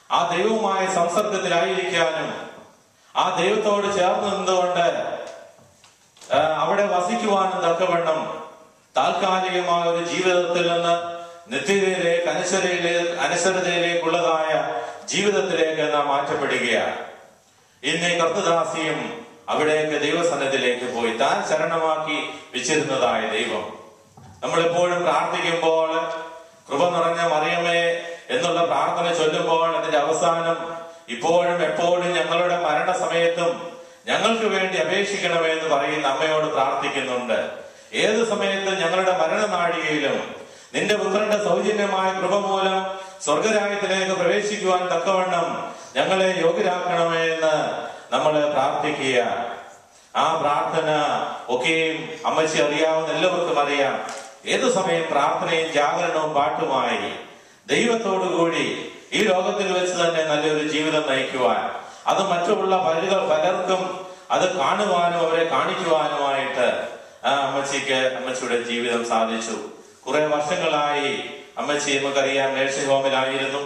ആ ദൈവവുമായ സംസർഗത്തിലായിരിക്കാനും ആ ദൈവത്തോട് ചേർന്ന് നിന്നുകൊണ്ട് അവിടെ വസിക്കുവാനും തക്കവണ്ണം താൽക്കാലികമായ ഒരു ജീവിതത്തിൽ നിന്ന് നിത്യതയിലേക്ക് അനശ്വരതയിലേക്കുള്ളതായ ജീവിതത്തിലേക്ക് നാം മാറ്റപ്പെടുകയാണ്. ഇന്ന് കർത്തദാസിയും അവിടേക്ക് ദൈവസന്നിധിയിലേക്ക് പോയി താൻ ശരണമാക്കി വെച്ചിരുന്നതായ ദൈവം. നമ്മളെപ്പോഴും പ്രാർത്ഥിക്കുമ്പോൾ കൃപ നിറഞ്ഞ മറിയമേ എന്നുള്ള പ്രാർത്ഥന ചൊല്ലുമ്പോൾ അതിന്റെ അവസാനം ഇപ്പോഴും എപ്പോഴും ഞങ്ങളുടെ മരണസമയത്തും ഞങ്ങൾക്ക് വേണ്ടി അപേക്ഷിക്കണമെന്ന് പറയുന്ന അമ്മയോട് പ്രാർത്ഥിക്കുന്നുണ്ട്. ഏത് സമയത്തും ഞങ്ങളുടെ മരണനാഴികയിലും നിന്റെ പുത്രന്റെ സൗജന്യമായ കൃപ മൂലം സ്വർഗരാജ്യത്തിലേക്ക് പ്രവേശിക്കുവാൻ തക്കവണ്ണം ഞങ്ങളെ യോഗ്യരാക്കണമേ എന്ന് നമ്മൾ പ്രാർത്ഥിക്കുക. ആ പ്രാർത്ഥന ഒക്കെയും അമ്മച്ചി അറിയാവുന്ന എല്ലാവർക്കും അറിയാം. ഏതു സമയം പ്രാർത്ഥനയും ജാഗരണവും പാട്ടുമായി ദൈവത്തോടുകൂടി ഈ ലോകത്തിൽ വെച്ച് തന്നെ നല്ലൊരു ജീവിതം നയിക്കുവാൻ, അത് മറ്റുള്ള പലർക്കും അത് കാണുവാനും അവരെ കാണിക്കുവാനുമായിട്ട് അമ്മച്ചിയുടെ ജീവിതം സാധിച്ചു. കുറെ വർഷങ്ങളായി അമ്മച്ചി നമുക്കറിയാം നഴ്സിംഗ് ഹോമിലായിരുന്നു.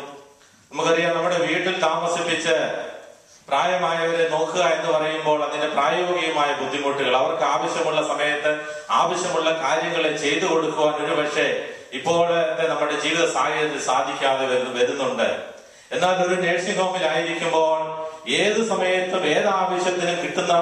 നമുക്കറിയാം നമ്മുടെ വീട്ടിൽ താമസിപ്പിച്ച് പ്രായമായവരെ നോക്കുക എന്ന് പറയുമ്പോൾ അതിന്റെ പ്രായോഗികമായ ബുദ്ധിമുട്ടുകൾ, അവർക്ക് ആവശ്യമുള്ള സമയത്ത് ആവശ്യമുള്ള കാര്യങ്ങളെ ചെയ്തു കൊടുക്കുവാൻ ഒരുപക്ഷെ ഇപ്പോഴത്തെ നമ്മുടെ ജീവിത സാഹചര്യത്തിൽ സാധിക്കാതെ വരുന്നുണ്ട്. എന്നാൽ ഒരു നഴ്സിംഗ് ഹോമിലായിരിക്കുമ്പോൾ ഏത് സമയത്തും ഏതാവശ്യത്തിനും കിട്ടുന്ന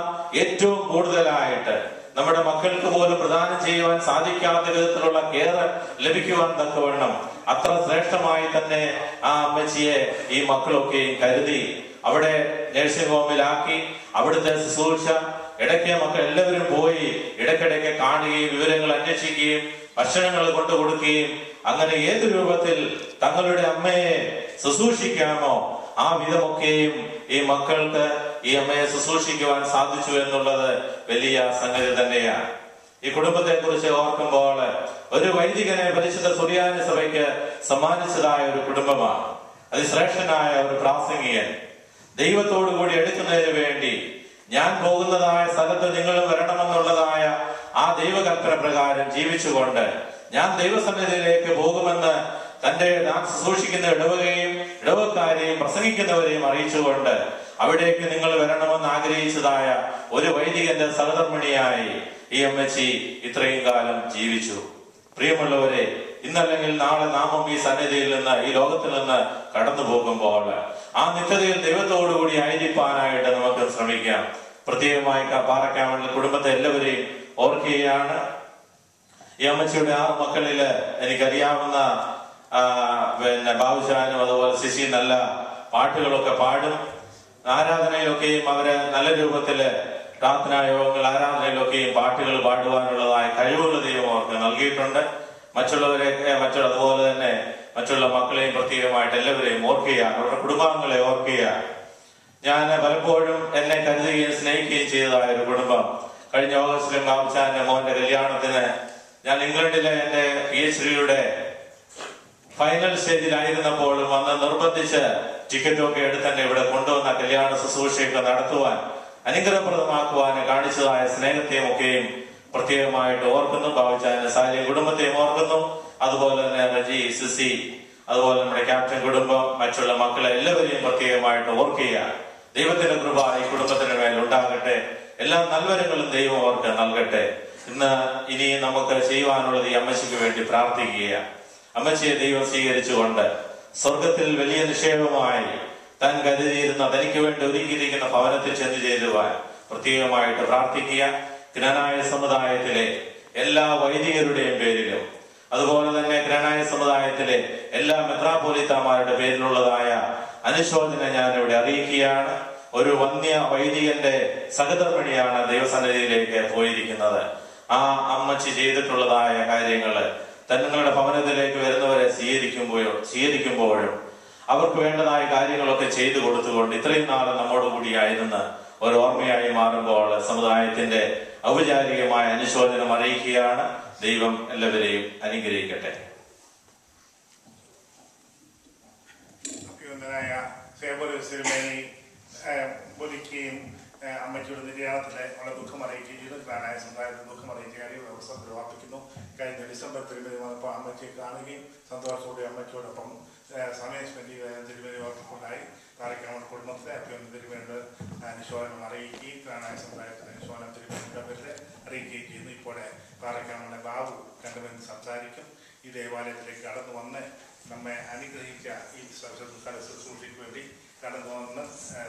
ഏറ്റവും കൂടുതലായിട്ട് നമ്മുടെ മക്കൾക്ക് പോലും പ്രദാനം ചെയ്യുവാൻ സാധിക്കാത്ത വിധത്തിലുള്ള കെയർ ലഭിക്കുവാൻ തക്കവണ്ണം അത്ര ശ്രേഷ്ഠമായി തന്നെ ആ അമ്മച്ചിയെ ഈ മക്കളൊക്കെയും കരുതി അവിടെ നഴ്സിംഗ് ഹോമിലാക്കി. അവിടുത്തെ ശുശ്രൂഷ ഇടയ്ക്ക് മക്കൾ എല്ലാവരും പോയി ഇടയ്ക്കിടയ്ക്ക് കാണുകയും വിവരങ്ങൾ അന്വേഷിക്കുകയും ഭക്ഷണങ്ങൾ കൊണ്ടു കൊടുക്കുകയും അങ്ങനെ ഏത് രൂപത്തിൽ തങ്ങളുടെ അമ്മയെ ശുശ്രൂഷിക്കാമോ ആ വിധമൊക്കെയും ഈ മക്കൾക്ക് ഈ അമ്മയെ ശുശ്രൂഷിക്കുവാൻ സാധിച്ചു എന്നുള്ളത് വലിയ സംഗതി തന്നെയാണ്. ഈ കുടുംബത്തെ കുറിച്ച് ഓർക്കുമ്പോൾ ഒരു വൈദികനെ പരിശുദ്ധ സുറിയാനി സഭയ്ക്ക് സമ്മാനിച്ചതായ ഒരു കുടുംബമാണ്. അതിശ്രേഷ്ഠനായ ഒരു പ്രാസംഗികൻ ദൈവത്തോടു കൂടി എടുക്കുന്നതിന് വേണ്ടി ഞാൻ പോകുന്നതായ സ്ഥലത്ത് നിങ്ങളും വരണമെന്നുള്ളതായ ആ ദൈവകൽപ്പന പ്രകാരം ജീവിച്ചുകൊണ്ട് ഞാൻ ദൈവസന്നിധിയിലേക്ക് പോകുമെന്ന് തന്റെ നാം ശുശ്രൂഷിക്കുന്ന ഇടവക്കാരെയും പ്രസംഗിക്കുന്നവരെയും അറിയിച്ചുകൊണ്ട് അവിടേക്ക് നിങ്ങൾ വരണമെന്ന് ആഗ്രഹിച്ചതായ ഒരു വൈദികന്റെ സഹധർമ്മിണിയായി ഈ അമ്മച്ചി ഇത്രയും കാലം ജീവിച്ചു. പ്രിയമുള്ളവരെ, ഇന്നല്ലെങ്കിൽ നാളെ നാമം ഈ സന്നിധിയിൽ നിന്ന് ഈ ലോകത്തിൽ നിന്ന് കടന്നു പോകുമ്പോൾ ആ നിത്യതയിൽ ദൈവത്തോടുകൂടി ആയിരിക്കാനായിട്ട് നമുക്ക് ശ്രമിക്കാം. പ്രത്യേകമായി പാറക്കാമണിലെ കുടുംബത്തെ എല്ലാവരെയും ഓർക്കുകയാണ്. ഈ അമ്മച്ചിയുടെ 6 മക്കളില് എനിക്കറിയാവുന്ന ബാബുശാനും അതുപോലെ ശശി നല്ല പാട്ടുകളൊക്കെ പാടും. ആരാധനയിലൊക്കെയും അവര് നല്ല രൂപത്തില് പ്രാർത്ഥനായോഗങ്ങൾ ആരാധനയിലൊക്കെയും പാട്ടുകൾ പാടുവാനുള്ളതായ കഴിവുകൾ ദൈവം അവർക്ക് നൽകിയിട്ടുണ്ട്. മറ്റുള്ളവരെയൊക്കെ അതുപോലെ തന്നെ മറ്റുള്ള മക്കളെയും പ്രത്യേകമായിട്ട് എല്ലാവരെയും ഓർക്കുകയാണ്, അവരുടെ കുടുംബാംഗങ്ങളെ ഓർക്കുകയാണ്. ഞാൻ പലപ്പോഴും എന്നെ കരുതുകയും സ്നേഹിക്കുകയും ചെയ്തതായ ഒരു കുടുംബം. കഴിഞ്ഞ ഓഗസ്റ്റിലും ബാബുശാന്റെ മോന്റെ കല്യാണത്തിന് ഞാൻ ഇംഗ്ലണ്ടിലെ എന്റെ PhD-യുടെ ഫൈനൽ സ്റ്റേജിലായിരുന്നപ്പോഴും അന്ന് നിർബന്ധിച്ച് ടിക്കറ്റൊക്കെ എടുത്ത് തന്നെ ഇവിടെ കൊണ്ടുവന്ന കല്യാണ ശുശ്രൂഷയൊക്കെ നടത്തുവാൻ അനുഗ്രഹപ്രദമാക്കുവാൻ കാണിച്ചതായ സ്നേഹത്തെയും ഒക്കെയും പ്രത്യേകമായിട്ട് ഓർക്കുന്നു. ബാബുശാന്റെ സാരി കുടുംബത്തെയും ഓർക്കുന്നു. അതുപോലെ തന്നെ റജി, സിസി, അതുപോലെ നമ്മുടെ ക്യാപ്റ്റൻ കുടുംബം, മറ്റുള്ള മക്കളെ എല്ലാവരെയും പ്രത്യേകമായിട്ട് ഓർക്കുക. ദൈവത്തിന്റെ കൃപ ഈ കുടുംബത്തിന് മേൽ ഉണ്ടാകട്ടെ. എല്ലാ നൽവരങ്ങളും ദൈവം അവർക്ക് നൽകട്ടെ. ഇനി നമുക്ക് ചെയ്യുവാനുള്ളത് ഈ അമ്മച്ചിക്ക് വേണ്ടി പ്രാർത്ഥിക്കുക. അമ്മച്ചിയെ ദൈവം സ്വീകരിച്ചുകൊണ്ട് സ്വർഗത്തിൽ വലിയ നിക്ഷേപമായി താൻ കരുതിയിരുന്ന തനിക്ക് വേണ്ടി ഒരുക്കിയിരിക്കുന്ന ഭവനത്തിൽ ചെന്ന് ചേരുവാൻ പ്രത്യേകമായിട്ട് പ്രാർത്ഥിക്കുക. ജ്ഞാനായ സമുദായത്തിലെ എല്ലാ വൈദികരുടെയും പേരിലും അതുപോലെ തന്നെ ജ്ഞാനായ സമുദായത്തിലെ എല്ലാ മെത്രാപ്പോലീത്താമാരുടെ പേരിലുള്ളതായ അനുശോചനം ഞാൻ ഇവിടെ അറിയിക്കുകയാണ്. ഒരു വന്യ വൈദികന്റെ സഹധർമ്മിണിയാണ് ദൈവസന്നിധിയിലേക്ക് പോയിരിക്കുന്നത്. ആ അമ്മച്ചി ചെയ്തിട്ടുള്ളതായ കാര്യങ്ങള് തങ്ങളുടെ ഭവനത്തിലേക്ക് വരുന്നവരെ സ്വീകരിക്കുമ്പോഴും അവർക്ക് വേണ്ടതായ കാര്യങ്ങളൊക്കെ ചെയ്തു കൊടുത്തുകൊണ്ട് ഇത്രയും നാളെ നമ്മോട് കൂടിയായിരുന്ന ഒരു ഓർമ്മയായി മാറുമ്പോൾ സമുദായത്തിന്റെ ഔപചാരികമായ അനുശോചനം അറിയിക്കുകയാണ്. ദൈവം എല്ലാവരെയും അനുഗ്രഹിക്കട്ടെ. ഫേബോലസ് തിരുമേനി വിളിക്കുകയും അമ്മയ്ക്കുള്ള നിര്യാണത്തിലെ വളരെ ദുഃഖം അറിയിക്കുകയും ചെയ്തു. ഗ്രാനായ സമുദായത്തിൽ ദുഃഖം അറിയിക്കുകയും അവസരത്തിൽ ഓർപ്പിക്കുന്നു. കഴിഞ്ഞ ഡിസംബർ തിരുമേനി വന്നപ്പോൾ അമ്മയ്ക്ക് കാണുകയും സന്തോഷത്തോടെ അമ്മയ്ക്കോടൊപ്പം സമയം സ്പെൻഡ് ചെയ്യാൻ തിരുമേനി ഓർപ്പിക്കൊണ്ടായി. പാറയ്ക്കാമ കുടുംബത്തിലെ അഭ്യന്തര തിരുമേനിയുടെ അനുശോചനം അറിയിക്കുകയും ഗ്രാനായ സമുദായത്തിലെ അനുശോചനം തിരുമേനിയുടെ പേരിൽ അറിയിക്കുകയും ചെയ്യുന്നു. ഇപ്പോൾ പാറയ്ക്കാമയുടെ ബാബു കണ്ടുവന്ന് സംസാരിക്കും. ഈ ദേവാലയത്തിലേക്ക് കടന്നു വന്ന് നമ്മെ അനുഗ്രഹിച്ച ഈ ശുശ്രൂഷയ്ക്ക് വേണ്ടി കടന്നു വന്ന്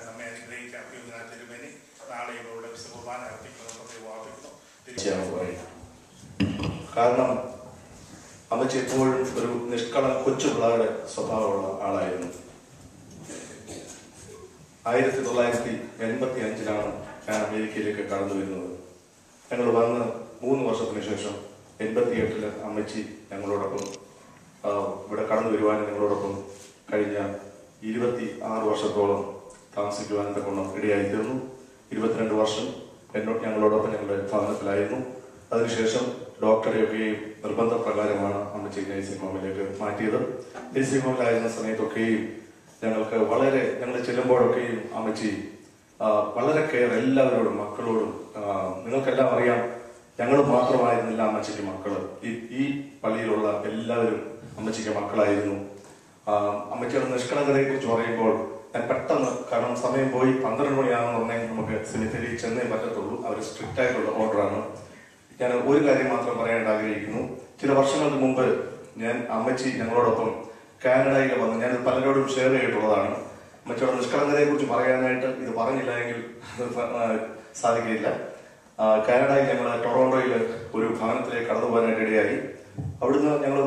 നമ്മെ അനുഗ്രഹിച്ച അഭ്യന്തര തിരുമേനി നാളെ ഇവരുടെ വിശുദ്ധ അർപ്പിക്കുന്നു ഓർപ്പിക്കുന്നു. കാരണം അമ്മച്ചി എപ്പോഴും ഒരു കൊച്ചു പിള്ളേരുടെ സ്വഭാവമുള്ള ആളായിരുന്നു. 1985 ഞാൻ അമേരിക്കയിലേക്ക് കടന്നു വരുന്നത്. ഞങ്ങൾ വന്ന് 3 വർഷത്തിന് ശേഷം 88 അമ്മച്ചി ഞങ്ങളോടൊപ്പം ഇവിടെ കടന്നു വരുവാനും ഞങ്ങളോടൊപ്പം കഴിഞ്ഞ 26 വർഷത്തോളം താമസിക്കുവാൻ കൊണ്ടും ഇടയായി തീർന്നു. 22 വർഷം ഞങ്ങളോടൊപ്പം ഞങ്ങളുടെ ഭവനത്തിലായിരുന്നു. അതിനുശേഷം ഡോക്ടറെയൊക്കെയും നിർബന്ധപ്രകാരമാണ് അമ്മച്ചി നഴ്സിംഗ് ഹോമിലേക്ക് മാറ്റിയത്. നഴ്സിംഗ് ഹോമിലായിരുന്ന സമയത്തൊക്കെയും ഞങ്ങൾ ചെല്ലുമ്പോഴൊക്കെയും അമ്മച്ചി വളരെ കെയർ എല്ലാവരോടും, മക്കളോടും. നിങ്ങൾക്കെല്ലാം അറിയാം, ഞങ്ങൾ മാത്രമായിരുന്നില്ല അമ്മച്ചിക്ക് മക്കള്. ഈ പള്ളിയിലുള്ള എല്ലാവരും അമ്മച്ചിക്ക് മക്കളായിരുന്നു. അമ്മച്ചിയുടെ നിഷ്കളങ്കതയെ കുറിച്ച് പറയുമ്പോൾ ഞാൻ പെട്ടെന്ന്, കാരണം സമയം പോയി 12 മണിയാണെന്ന് പറഞ്ഞാൽ നമുക്ക് സെമിത്തേരി ചെന്നേ പറ്റത്തുള്ളൂ. അവർ സ്ട്രിക്റ്റ് ആയിട്ടുള്ള ഓർഡറാണ്. ഞാൻ ഒരു കാര്യം മാത്രം പറയാൻ ആഗ്രഹിക്കുന്നു. ചില വർഷങ്ങൾക്ക് മുമ്പ് അമ്മച്ചി ഞങ്ങളോടൊപ്പം കാനഡയിൽ വന്ന്, ഞാൻ പലരോടും ഷെയർ ചെയ്തിട്ടുള്ളതാണ്. അമ്മച്ചിയുടെ നിഷ്കളങ്കതയെ കുറിച്ച് പറയാനായിട്ട് ഇത് പറഞ്ഞില്ല എങ്കിൽ സാധിക്കില്ല. കാനഡയിൽ ഞങ്ങൾ ടൊറോണ്ടോയിൽ ഒരു ഭവനത്തിലേക്ക് കടന്നു പോകാനായിട്ട് ഇടയായി. അവിടുന്ന് ഞങ്ങൾ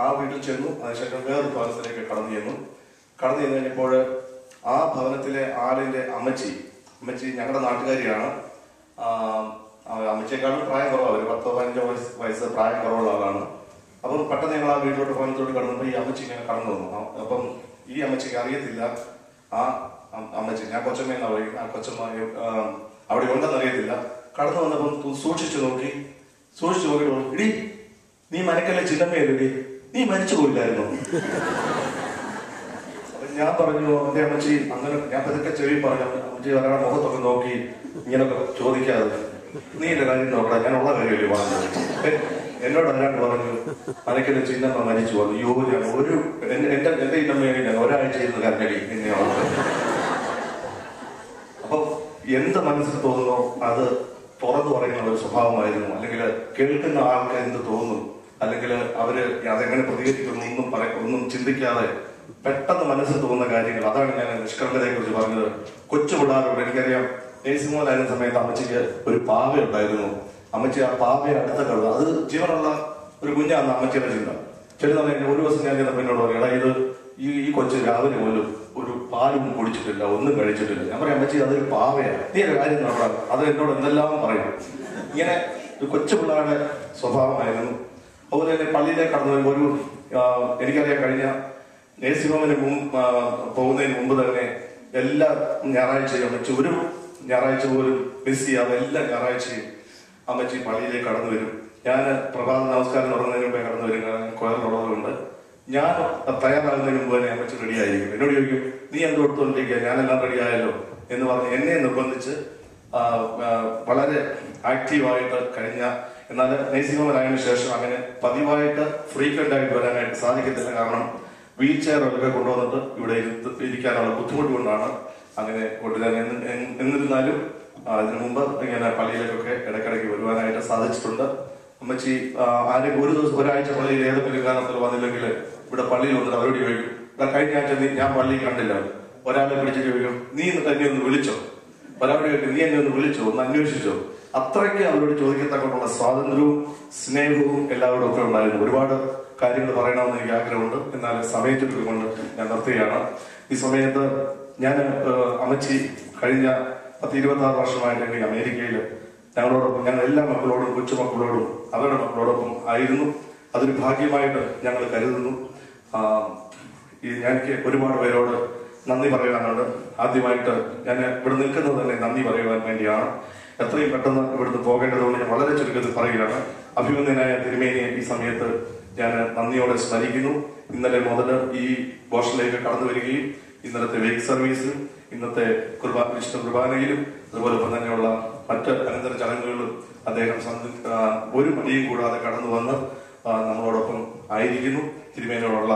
ആ വീട്ടിൽ ചെന്നു. അതിനുശേഷം വേറൊരു ഭവനത്തിലേക്ക് കടന്നു ചെന്നു കഴിഞ്ഞപ്പോൾ ആ ഭവനത്തിലെ ആളിന്റെ അമ്മച്ചി ഞങ്ങളുടെ നാട്ടുകാരിയാണ്. അമ്മച്ചിയെക്കാളും പ്രായം കുറവാണ്, ഒരു 10-15 വയസ്സ് പ്രായം കുറവുള്ള ആളാണ്. അപ്പം പെട്ടെന്ന് ഞങ്ങൾ ആ വീട്ടിലോട്ട് ഭവനത്തോട്ട് കടന്നപ്പോൾ ഈ അമ്മച്ചി ഇങ്ങനെ കടന്നു വന്നു. അപ്പം ഈ അമ്മച്ചിക്ക് അറിയത്തില്ല ആ അമ്മച്ചി, ഞാൻ കൊച്ചമ്മ എന്നാ പറയും, ആ കൊച്ചമ്മ അവിടെ ഉണ്ടെന്ന് അറിയത്തില്ല. കടന്നു വന്നപ്പം സൂക്ഷിച്ചു നോക്കിയിട്ട് ഇടി, നീ മനക്കല്ലേ ചിന്നമ്മയല്ലേ, നീ മരിച്ചു പോയില്ലായിരുന്നു. ഞാൻ പറഞ്ഞു, എന്റെ അമ്മച്ചി അങ്ങനെ, ഞാൻ പതുക്കെ ചെവി പറഞ്ഞു, അമ്മച്ചി ഒരാളെ മുഖത്തൊക്കെ നോക്കി ഇങ്ങനൊക്കെ ചോദിക്കാതെ നീ എന്റെ കാര്യം നോക്കടാ, ഞാൻ ഉള്ള കാര്യമല്ലേ പറഞ്ഞത്. എന്നോട് ഒരാൾ പറഞ്ഞു, മനക്കല്ലേ ചിന്നമ്മ മരിച്ചു പോയി. യോ, ഞാൻ എന്റെ ഇന്നമ്മയെ ഞാൻ ഒരാഴ്ച ഇരുന്ന് കരഞ്ഞടി എന്നെയാണ്. അപ്പൊ എന്ത് മനസ്സിൽ തോന്നുന്നോ അത് തുറന്നു പറയുന്ന ഒരു സ്വഭാവമായിരുന്നു. അല്ലെങ്കിൽ കേൾക്കുന്ന ആൾക്ക് എന്ത് തോന്നും, അല്ലെങ്കിൽ അവര് അതെങ്ങനെ പ്രതികരിക്കുന്നു ഒന്നും ചിന്തിക്കാതെ പെട്ടെന്ന് മനസ്സിൽ തോന്നുന്ന കാര്യങ്ങൾ. അതാണ് ഞാൻ നിഷ്കളങ്കതയെ കുറിച്ച് പറഞ്ഞത്. കൊച്ചു പിള്ളേരോട് എനിക്കറിയാം, നേഴ്സിംഗ് ഹോമിലായിരുന്ന സമയത്ത് അമ്മച്ചിക്ക് ഒരു പാവ ഉണ്ടായിരുന്നു. അമ്മച്ചി ആ പാവയെ അടുത്ത കഴുകുക, അത് ജീവനുള്ള ഒരു കുഞ്ഞാണ് അമ്മച്ചിയുടെ ചിന്ത. ചില സമയം ഒരു ദിവസം ഞാൻ ചെന്നപ്പോൾ എന്നോട് പറയാം, ഇത് ഈ കൊച്ചു രാവിലെ പോലും ഒരു പാലും കുടിച്ചിട്ടില്ല, ഒന്നും കഴിച്ചിട്ടില്ല. ഞാൻ പറയാം, അമ്മച്ചി അതൊരു പാവയാണ്, നീ ഒരു കാര്യം നോക്കാം. അത് എന്നോട് എന്തെല്ലാം പറയും. ഇങ്ങനെ ഒരു കൊച്ചു പിള്ളേരുടെ സ്വഭാവമായിരുന്നു. അതുപോലെ തന്നെ പള്ളിയിലേക്ക് കടന്നു വരുമ്പോൾ എനിക്കറിയാം, കഴിഞ്ഞ നേഴ്സിംഗ് ഹോമിന് പോകുന്നതിന് മുമ്പ് തന്നെ എല്ലാ ഞായറാഴ്ചയും അമ്മച്ചി ഒരു ഞായറാഴ്ച പോലും മിസ് ചെയ്യാതെ എല്ലാ ഞായറാഴ്ചയും അമ്മച്ചി പള്ളിയിലേക്ക് കടന്നു വരും. ഞാൻ പ്രഭാത നമസ്കാരം തുടങ്ങുന്നതിന് മുമ്പേ കടന്നു വരും, കൊയറുള്ളതുകൊണ്ട് ഞാൻ തയ്യാറാകുന്നതിന് മുമ്പ് തന്നെ അമ്മച്ചി റെഡി ആയിരിക്കും. എന്നോട് ചോദിക്കും, നീ എന്തുകൊടുത്തോണ്ടിരിക്കുക, ഞാനെല്ലാം റെഡി ആയല്ലോ എന്ന് പറഞ്ഞ് എന്നെ നിർബന്ധിച്ച് വളരെ ആക്റ്റീവായിട്ട് കഴിഞ്ഞ. എന്നാൽ നേഴ്സിംഗ് ഹോമിലായതിനു ശേഷം അങ്ങനെ പതിവായിട്ട് ഫ്രീക്വന്റ് ആയിട്ട് വരാനായിട്ട് സാധിക്കത്തില്ല. കാരണം വീൽ ചെയറൊക്കെ കൊണ്ടുവന്നിട്ട് ഇവിടെ ഇരിക്കാനുള്ള ബുദ്ധിമുട്ട് കൊണ്ടാണ് അങ്ങനെ കൊണ്ടുവരാൻ. എന്നിരുന്നാലും അതിനു മുമ്പ് ഇങ്ങനെ പള്ളിയിലേക്കൊക്കെ ഇടയ്ക്കിടയ്ക്ക് വരുവാനായിട്ട് സാധിച്ചിട്ടുണ്ട്. അമ്മച്ചി ആരും ഒരു ദിവസം ഒരാഴ്ച പള്ളിയിൽ ഏതെങ്കിലും കാരണത്തിൽ വന്നില്ലെങ്കിൽ ഇവിടെ പള്ളിയിൽ വന്നിട്ട് അവരോട് ചോദിക്കും, കഴിഞ്ഞ ആഴ്ച ഞാൻ പള്ളിയിൽ കണ്ടില്ല. ഒരാളെ പിടിച്ച് ചോദിക്കും, നീ തന്നെ ഒന്ന് വിളിച്ചോ. ഒരാളോട് ചോദിക്കും, നീ എന്നെ ഒന്ന് വിളിച്ചോ, ഒന്ന് അന്വേഷിച്ചോ. അത്രയ്ക്ക് അവരോട് ചോദിക്കത്തക്കൊണ്ടുള്ള സ്വാതന്ത്ര്യവും സ്നേഹവും എല്ലാവരോടും ഒക്കെ ഉണ്ടായിരുന്നു. ഒരുപാട് കാര്യങ്ങൾ പറയണമെന്ന് എനിക്ക് ആഗ്രഹമുണ്ട്, എന്നാൽ സമയത്തിനൊക്കെ കൊണ്ട് ഞാൻ നിർത്തുകയാണ്. ഈ സമയത്ത് ഞാൻ അമ്മച്ചി കഴിഞ്ഞ 10-26 വർഷമായിട്ട് അമേരിക്കയിൽ ഞങ്ങളോടൊപ്പം, ഞങ്ങൾ എല്ലാ മക്കളോടും, കൊച്ചുമക്കളോടും അവരുടെ മക്കളോടൊപ്പം ആയിരുന്നു. അതൊരു ഭാഗ്യമായിട്ട് ഞങ്ങൾ കരുതുന്നു. എനിക്ക് ഒരുപാട് പേരോട് നന്ദി പറയാനുണ്ട്. ആദ്യമായിട്ട് ഞാൻ ഇവിടെ നിൽക്കുന്നത് തന്നെ നന്ദി പറയുവാൻ വേണ്ടിയാണ്. എത്രയും പെട്ടെന്ന് ഇവിടുന്ന് പോകേണ്ടതുകൊണ്ട് ഞാൻ വളരെ ചുരുക്കത്തിൽ പറയുകയാണ്. അഭിമന്യനായ തിരുമേനിയെ ഈ സമയത്ത് ഞാൻ നന്ദിയോടെ സ്മരിക്കുന്നു. ഇന്നലെ മുതൽ ഈ ബോഷനിലേക്ക് കടന്നു വരികയും ഇന്നലത്തെ വേക്ക് സർവീസിലും ഇന്നത്തെ വിശുദ്ധ കുർബാനയിലും അതുപോലെ തന്നെയുള്ള മറ്റ് അനന്തര ചടങ്ങുകളിലും അദ്ദേഹം ഒരു മടിയും കൂടാതെ കടന്നു വന്ന് നമ്മളോടൊപ്പം ആയിരിക്കുന്നു. തിരുമേനിയോടുള്ള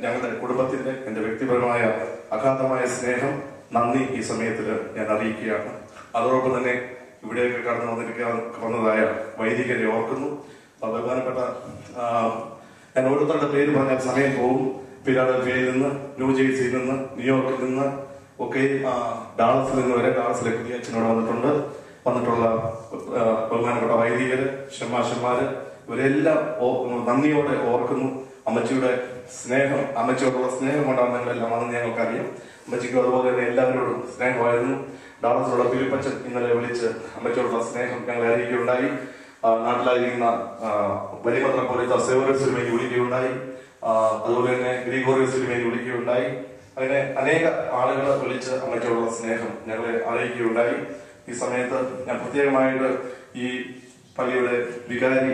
ഞങ്ങളുടെ കുടുംബത്തിന്റെ എന്റെ വ്യക്തിപരമായ അഗാധമായ സ്നേഹം, നന്ദി ഈ സമയത്തിൽ ഞാൻ അറിയിക്കുകയാണ്. അതോടൊപ്പം തന്നെ ഇവിടെയൊക്കെ കടന്നു വന്നതായ വൈദികരെ ഓർക്കുന്നു. ബഹുമാനപ്പെട്ട ഞാൻ ഓരോരുത്തരുടെ പേര് പറഞ്ഞാൽ സമയം പോകും. ഫിലാഡൽഫിയയിൽ നിന്ന്, ന്യൂജേഴ്സിയിൽ നിന്ന്, ന്യൂയോർക്കിൽ നിന്ന് ഒക്കെ, ഡാളസിൽ നിന്ന് വരെ, ഡാളസിലെ പുതിയ അച്ഛനോട് വന്നിട്ടുള്ള ബഹുമാനപ്പെട്ട വൈദികര്, ഷമ്മാശന്മാര്, ഇവരെല്ലാം നന്ദിയോടെ ഓർക്കുന്നു. അമ്മച്ചിയുടെ സ്നേഹം, അമ്മച്ചിയോടുള്ള സ്നേഹം കൊണ്ടാണ് ഞങ്ങളെല്ലാം അന്ന് ഞങ്ങൾക്കറിയാം. അമ്മച്ചിക്കും അതുപോലെ തന്നെ എല്ലാവരോടും സ്നേഹമായിരുന്നു. ഡാളസിലുള്ള ഫിലിപ്പച്ചൻ ഇന്നലെ വിളിച്ച് അമ്മച്ചിയോടുള്ള സ്നേഹം ഞങ്ങളെ അറിയിക്കുകയുണ്ടായി. നാട്ടിലായിരിക്കുന്ന വലിയ മെത്രാപ്പോലീത്ത സേവറസ് തിരുമേനി വിളിക്കുകയുണ്ടായി. അതുപോലെ തന്നെ ഗ്രിഗോറിയസ് തിരുമേനി വിളിക്കുകയുണ്ടായി. അങ്ങനെ അനേക ആളുകളെ വിളിച്ച് അമ്മയ്ക്കുള്ള സ്നേഹം ഞങ്ങളെ അറിയിക്കുകയുണ്ടായി. ഈ സമയത്ത് ഞാൻ പ്രത്യേകമായിട്ട് ഈ പള്ളിയുടെ വികാരി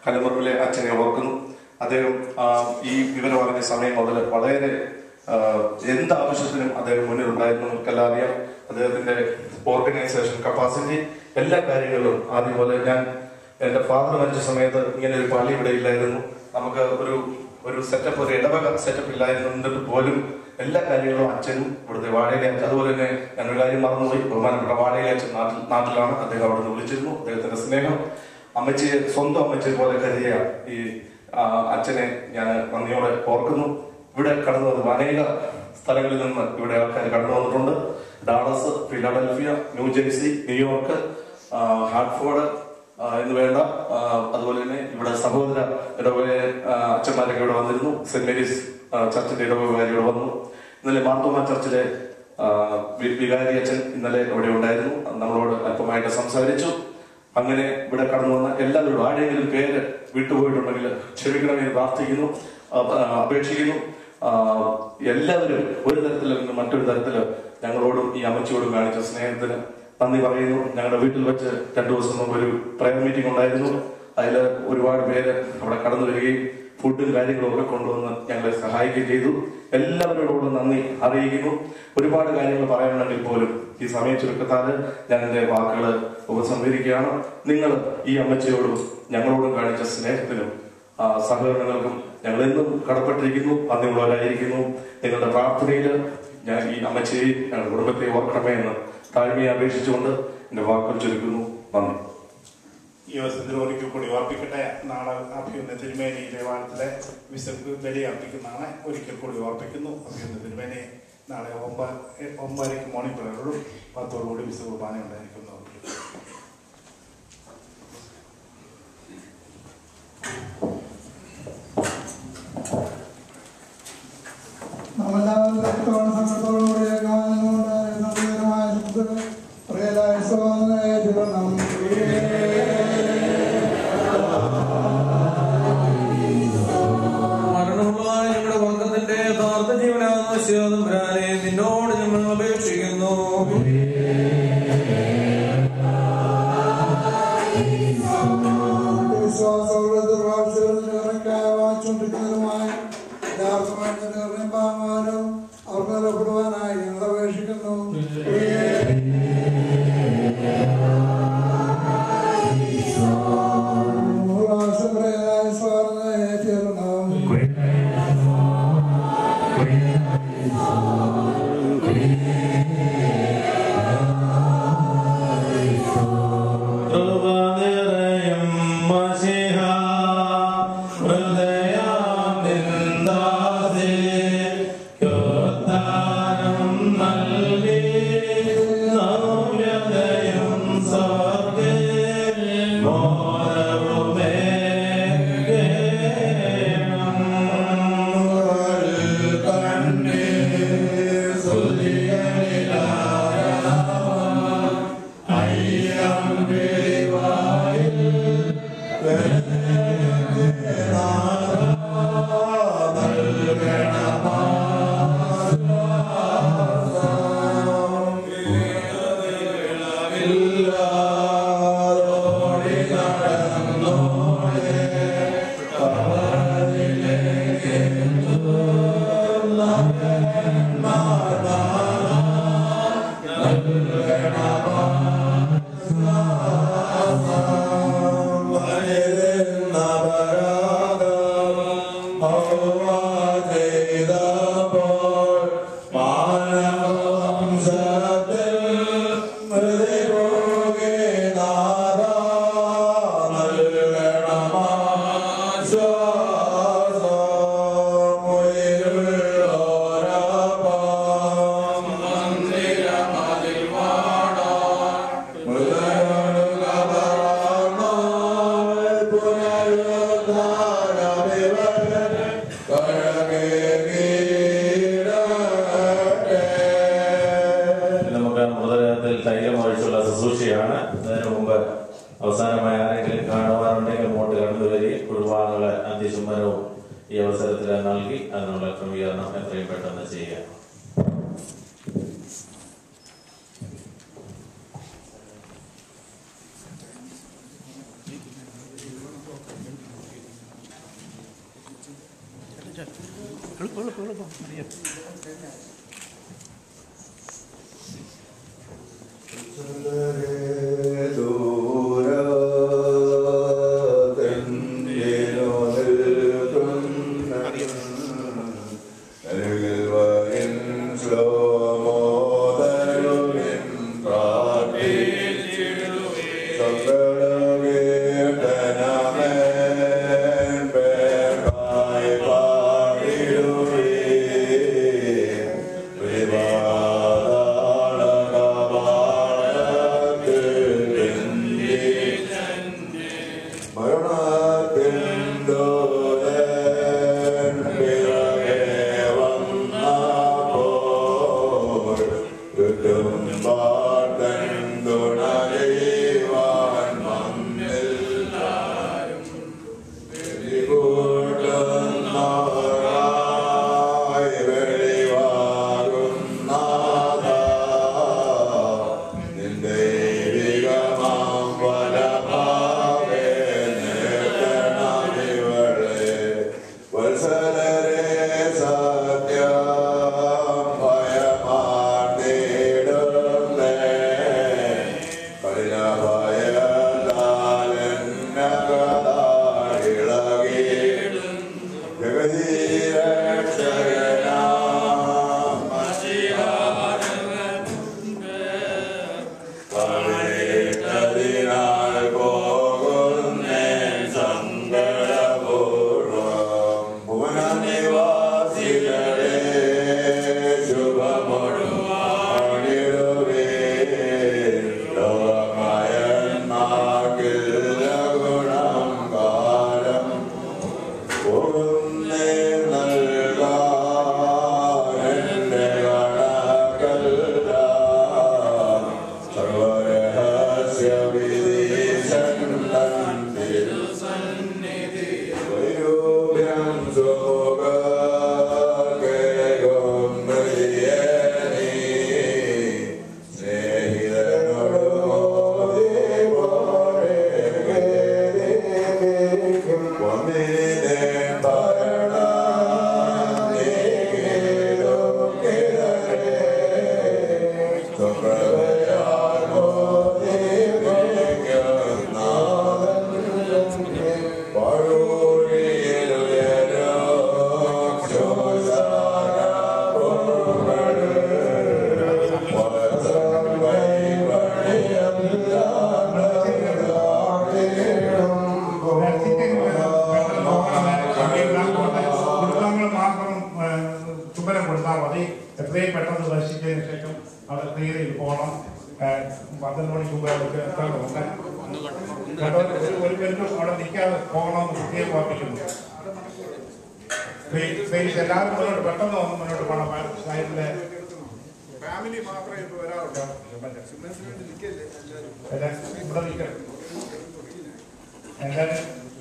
കലമ്പറമ്പിലെ അച്ഛനെ ഓർക്കുന്നു. അദ്ദേഹം ഈ വിവരം അറിഞ്ഞ സമയം മുതൽ വളരെ എന്താവശ്യത്തിനും അദ്ദേഹം മുന്നിലുണ്ടായിരുന്നു. നമുക്കെല്ലാം അറിയാം അദ്ദേഹത്തിന്റെ ഓർഗനൈസേഷൻ കപ്പാസിറ്റി, എല്ലാ കാര്യങ്ങളിലും. ആദ്യം പോലെ ഞാൻ എന്റെ ഫാദർ മരിച്ച സമയത്ത് ഇങ്ങനെ ഒരു പള്ളി ഇവിടെ ഇല്ലായിരുന്നു. നമുക്ക് ഒരു സെറ്റപ്പ്, ഒരു ഇടവക സെറ്റപ്പ് ഇല്ലായിരുന്നു. എന്നിട്ട് പോലും എല്ലാ കാര്യങ്ങളും അച്ഛനും ഇവിടുത്തെ വാടകയിലെ അച്ഛൻ, അതുപോലെ തന്നെ ഞങ്ങൾ കാര്യം മറന്നുപോയി, ബഹുമാനപ്പെട്ട വാടകയിലെ അച്ഛൻ നാട്ടിലാണ്. അദ്ദേഹം അവിടെ നിന്ന് വിളിച്ചിരുന്നു. അദ്ദേഹത്തിന്റെ സ്നേഹം, അമ്മച്ചിയെ സ്വന്തം അമ്മച്ചിയെ പോലെ കരുതിയ ഈ അച്ഛനെ ഞാൻ നന്ദിയോടെ ഓർക്കുന്നു. ഇവിടെ കടന്നു വന്നു അനേക സ്ഥലങ്ങളിൽ നിന്ന് ഇവിടെ ആൾക്കാർ കടന്നു വന്നിട്ടുണ്ട്. Dallas, Philadelphia, New Jersey, New York, Hartford എന്ന് വേണ്ട, അതുപോലെ തന്നെ ഇവിടെ സഹോദര ഇടവക അച്ഛന്മാരൊക്കെ ഇവിടെ വന്നിരുന്നു. സെന്റ് മേരീസ് ചർച്ചിന്റെ ഇടവകാരി ഇവിടെ വന്നു. ഇന്നലെ മാർത്തോമ ചർച്ചിലെ വികാരി അച്ഛൻ ഇന്നലെ ഇവിടെ ഉണ്ടായിരുന്നു. നമ്മളോട് അല്പമായിട്ട് സംസാരിച്ചു. അങ്ങനെ ഇവിടെ കടന്നു വന്ന എല്ലാവരോടും ആരെങ്കിലും പേര് വിട്ടുപോയിട്ടുണ്ടെങ്കിൽ ക്ഷമിക്കണമെന്ന് പ്രാർത്ഥിക്കുന്നു, അപേക്ഷിക്കുന്നു. എല്ലാവരും ഒരു തരത്തിൽ നിന്ന് മറ്റൊരു തരത്തില് ഞങ്ങളോടും ഈ അമ്മച്ചിയോടും കാണിച്ച സ്നേഹത്തിന് നന്ദി പറയുന്നു. ഞങ്ങളുടെ വീട്ടിൽ വെച്ച് 2 ദിവസം മുമ്പ് ഒരു പ്രയർ മീറ്റിംഗ് ഉണ്ടായിരുന്നു. അതിൽ ഒരുപാട് പേര് അവിടെ കടന്നു വരികയും ഫുഡും കാര്യങ്ങളും ഒക്കെ കൊണ്ടുവന്ന് ഞങ്ങളെ സഹായിക്കുകയും ചെയ്തു. എല്ലാവരോടും നന്ദി അറിയിക്കുന്നു. ഒരുപാട് കാര്യങ്ങൾ പറയാനുണ്ടെങ്കിൽ പോലും ഈ സമയ ചുരുക്കത്താല് ഞാൻ എന്റെ വാക്കുകൾ ഉപസംഹരിക്കുകയാണ്. നിങ്ങൾ ഈ അമ്മച്ചിയോടും ഞങ്ങളോടും കാണിച്ച സ്നേഹത്തിനും സഹകരണങ്ങൾക്കും ഞങ്ങൾ എന്നും കടപ്പെട്ടിരിക്കുന്നു, നന്ദിയുള്ളവരായിരിക്കുന്നു. നിങ്ങളുടെ പ്രാർത്ഥനയിൽ ഞാൻ ഈ അമ്മച്ചിയെയും ഞങ്ങളുടെ കുടുംബത്തെ ഓർക്കണമേ എന്ന് താഴ്മയെ അപേക്ഷിച്ചുകൊണ്ട് എന്റെ വാക്കുകൾ ചുരുക്കുന്നു. നന്ദി. ഈ അവസരത്തിൽ ഒരിക്കൽ കൂടി ഓർപ്പിക്കട്ടെ. നാളെ അഭിയുന്ന തിരുമേനി ദേവാലയത്തിലെ വിശുദ്ധ ബലി അർപ്പിക്കുന്നതാണ്. ഒരിക്കൽ കൂടി ഓർപ്പിക്കുന്നു. അഭിയുന്ന തിരുമേനി നാളെ 9:00 മോർണിംഗ് പ്രയറോടും 10:00 വിശുദ്ധ കുർബാന ഉണ്ടായിരിക്കുന്നു. മരണമുള്ളതായ ഞങ്ങളുടെ വർഗത്തിന്റെ യഥാർത്ഥ ജീവനാകുന്ന ശിവതമ്പുരാനെ നിന്നോട് ഞങ്ങൾ അപേക്ഷിക്കുന്നു. അവർക്ക് നിലപ്പെടുവാനായി ഞങ്ങൾ അപേക്ഷിക്കുന്നു. നൽകി ശുശ്രൂഷയാണ്. അതിനു മുമ്പ് അവസാനമായി ആരെങ്കിലും കാണുവാനുണ്ടെങ്കിൽ അങ്ങോട്ട് കണ്ടുവരി കുടുംബാംഗങ്ങളെ അന്ത്യചുംബനവും ഈ അവസരത്തിൽ നൽകി അതിനുള്ള ക്രമീകരണം എത്രയും പെട്ടെന്ന് ചെയ്യുക.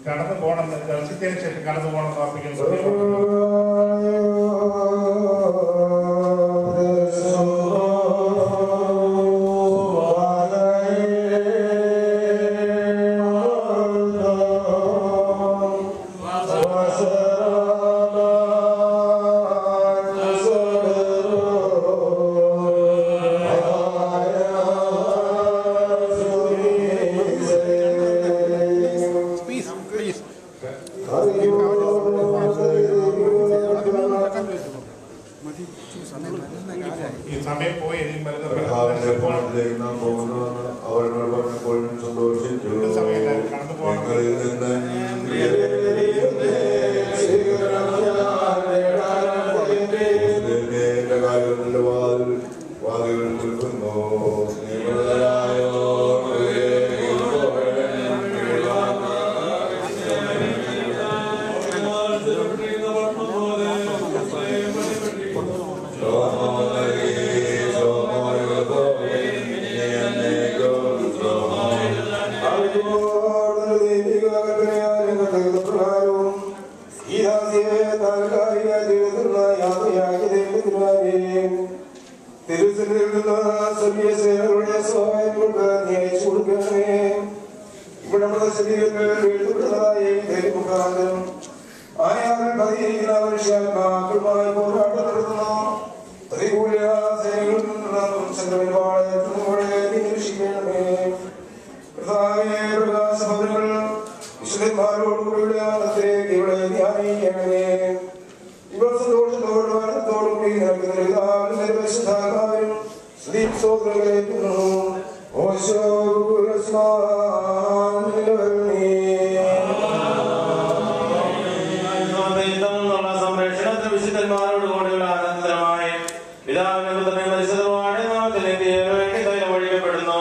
കടന്നു പോകണം ദർശിച്ചതിന് ശേഷം കടന്നു പോകണം പ്രാർത്ഥിക്കുന്നു. Go. സ്വർഗീയ സേവകളുടെ സഹായങ്ങൾക്ക് നീ അയച്ചു കൊടുക്കണമേ. ഇവിടെ എഴുതപ്പെട്ടതായി മുഖാന്തരം ആയാലും പതിയിരിക്കുന്ന മനുഷ്യാത്മാക്കളുമായി പോരാട്ടം നടത്തുന്നു. പ്രതികൂല സേനകളിൽ നിന്നും സംഘപരിപാടി നിരീക്ഷിക്കണമേ. പ്രകാശഭവനങ്ങൾ വിശുദ്ധന്മാരോടുകൂടിയുള്ള ആനന്ദത്തിലേക്ക് ഇവിടെ ധ്യാനിക്കണമേ. ഇവർ സന്തോഷത്തോടും ആനന്ദത്തോടും കൂടി നൽകുന്ന പരിശുദ്ധാത്മാവിനും സ്തുതിസ്തോത്രങ്ങളേറ്റുന്നു. ഓശോ സംരക്ഷണത്തിന് വിശുദ്ധന്മാരോട് കൂടിയുള്ള ആനന്ദമായി പിതാവിന്റെ പുത്രനെ പരിശുദ്ധമായ നാമത്തിൽ ഇന്ത്യയിൽ വേണ്ടി തൈലം ഒഴിക്കപ്പെടുന്നു.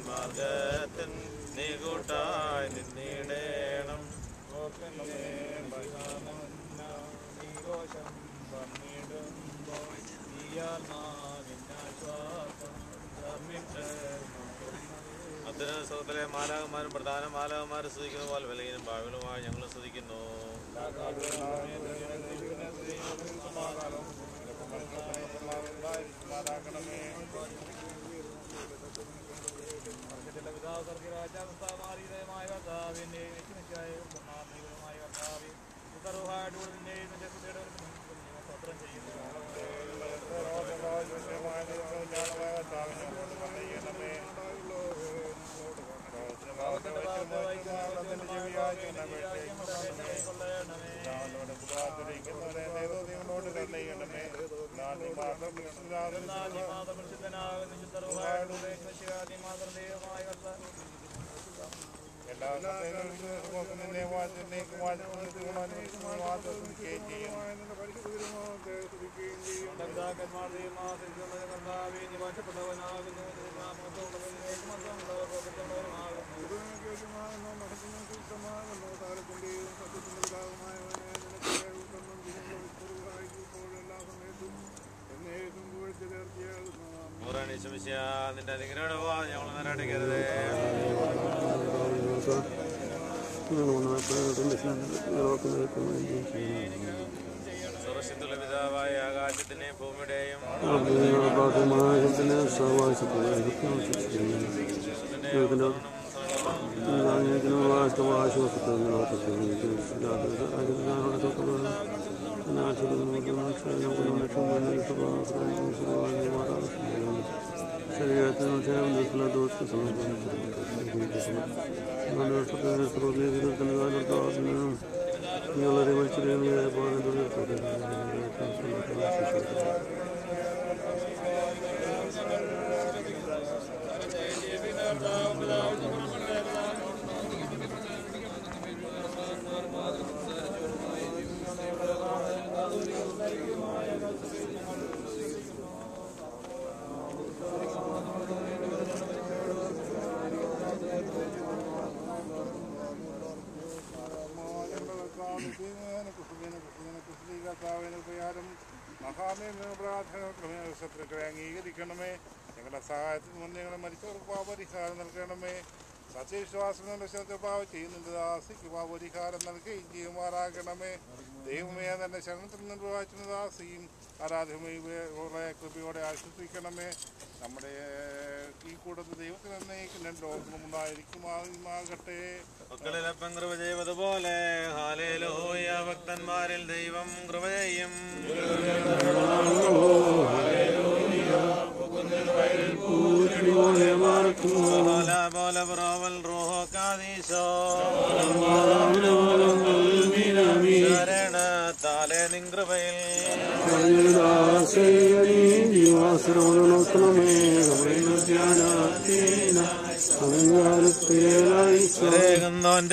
മാർഗത്തിൽ നികൂട്ടായി നിന്നിടേണം അത്യുന്നതത്തിലെ മാലാകന്മാരും പ്രധാന മാലാകന്മാരും സ്തുതിക്കുന്ന പോലെ വിലയിലും ഭാവികളുമായി ഞങ്ങൾ സ്തുതിക്കുന്നു. നിങ്ങളോട് കണ്ണയണമേ എല്ലാ നിന്റെ അനുഗ്രഹം ഞങ്ങൾ നിരടിക്കരുതേ. സർവശക്തിയുള്ള പിതാവായ ആകാശത്തിന്റെയും ഭൂമിയുടെയും അംഗീകരിക്കണമേ. ഞങ്ങളുടെ സഹായത്തിന് മുന്നേ ഞങ്ങളെ മരിച്ചവർക്ക് പാപപരിഹാരം നൽകണമേ. സത്യവിശ്വാസങ്ങളുടെ പാപം ചെയ്യുന്നുണ്ട് ദാസിക്ക് പാപപരിഹാരം നൽകുകയും ചെയ്യുമാറാകണമേ. ദൈവമേ തന്നെ ശരണത്തിൽ നിന്ന് വായിച്ചിരുന്ന ദാസിയും ആരാധ്യമേ കൃപയോടെ ആശ്വസിക്കണമേ. നമ്മുടെ ഈ കൂട്ടത്തിൽ ദൈവത്തിന് എന്നേക്കും ലോകത്തിനും ഉണ്ടായിരിക്കുമാകട്ടെ. മക്കളിലപ്പം കൃപ ചെയ്തതുപോലെ ഹല്ലേലൂയ. ഭക്തന്മാരിൽ ദൈവം കൃപ ചെയ്യും. ശരണത്താലെ നിൻ കൃപയിൽ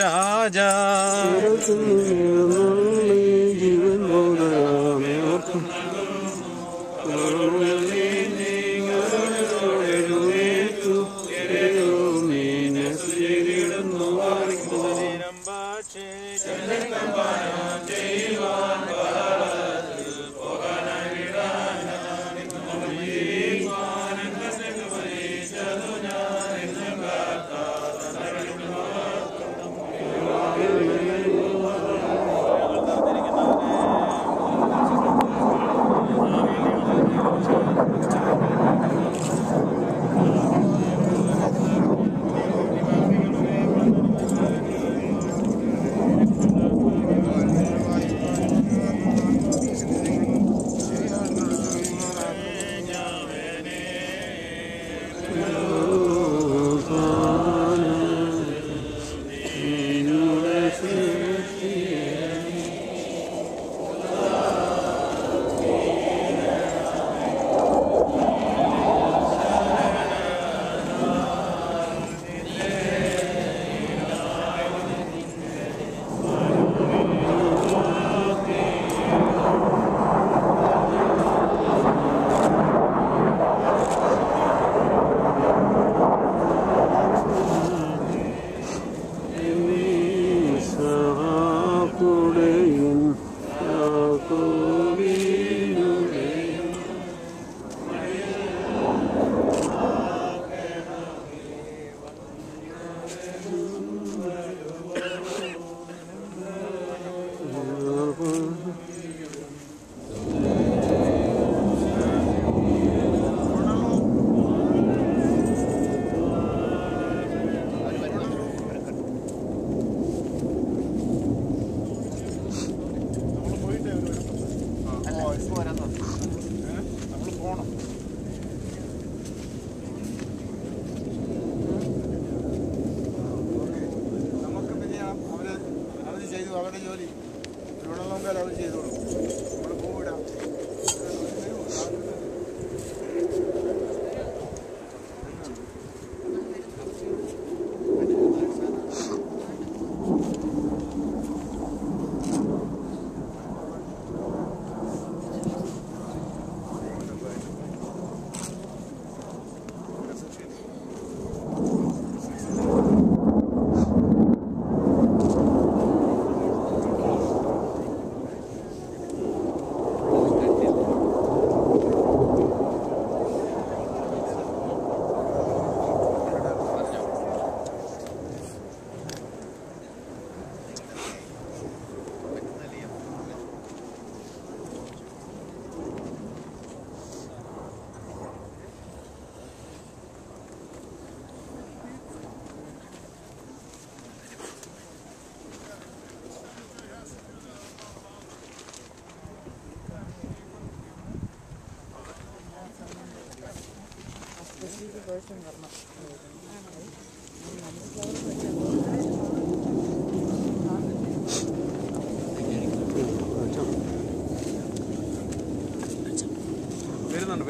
രാജ അവരുടെ ജോലി ഇവിടെ നോക്കാൻ അവർ ചെയ്തോളൂ. സന്തോഷം വരണം. വരുന്നുണ്ട്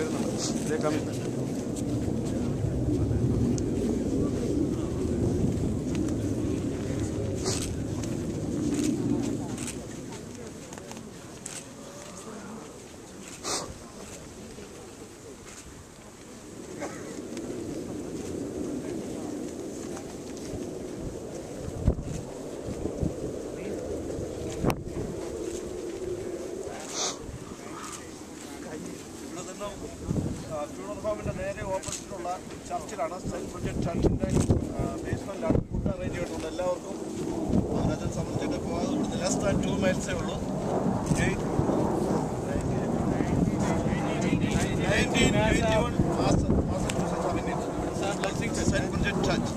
ഹോമിന്റെ നേരെ ഓപ്പോസിറ്റുള്ള ചർച്ചിലാണ്. സെന്റ് ബ്രിജറ്റ് ചർച്ചിന്റെ ബേസ്മെന്റിലാണ് ഫുഡ് അറേഞ്ച് ചെയ്തിട്ടുണ്ട് എല്ലാവർക്കും. അതിനകത്ത് സംബന്ധിച്ചിട്ട് പോകാതെ ലെസ് ദാൻ 2 മൈൽസേ ഉള്ളൂ. 1981 Massachusetts Avenue, Seint Bridget Church.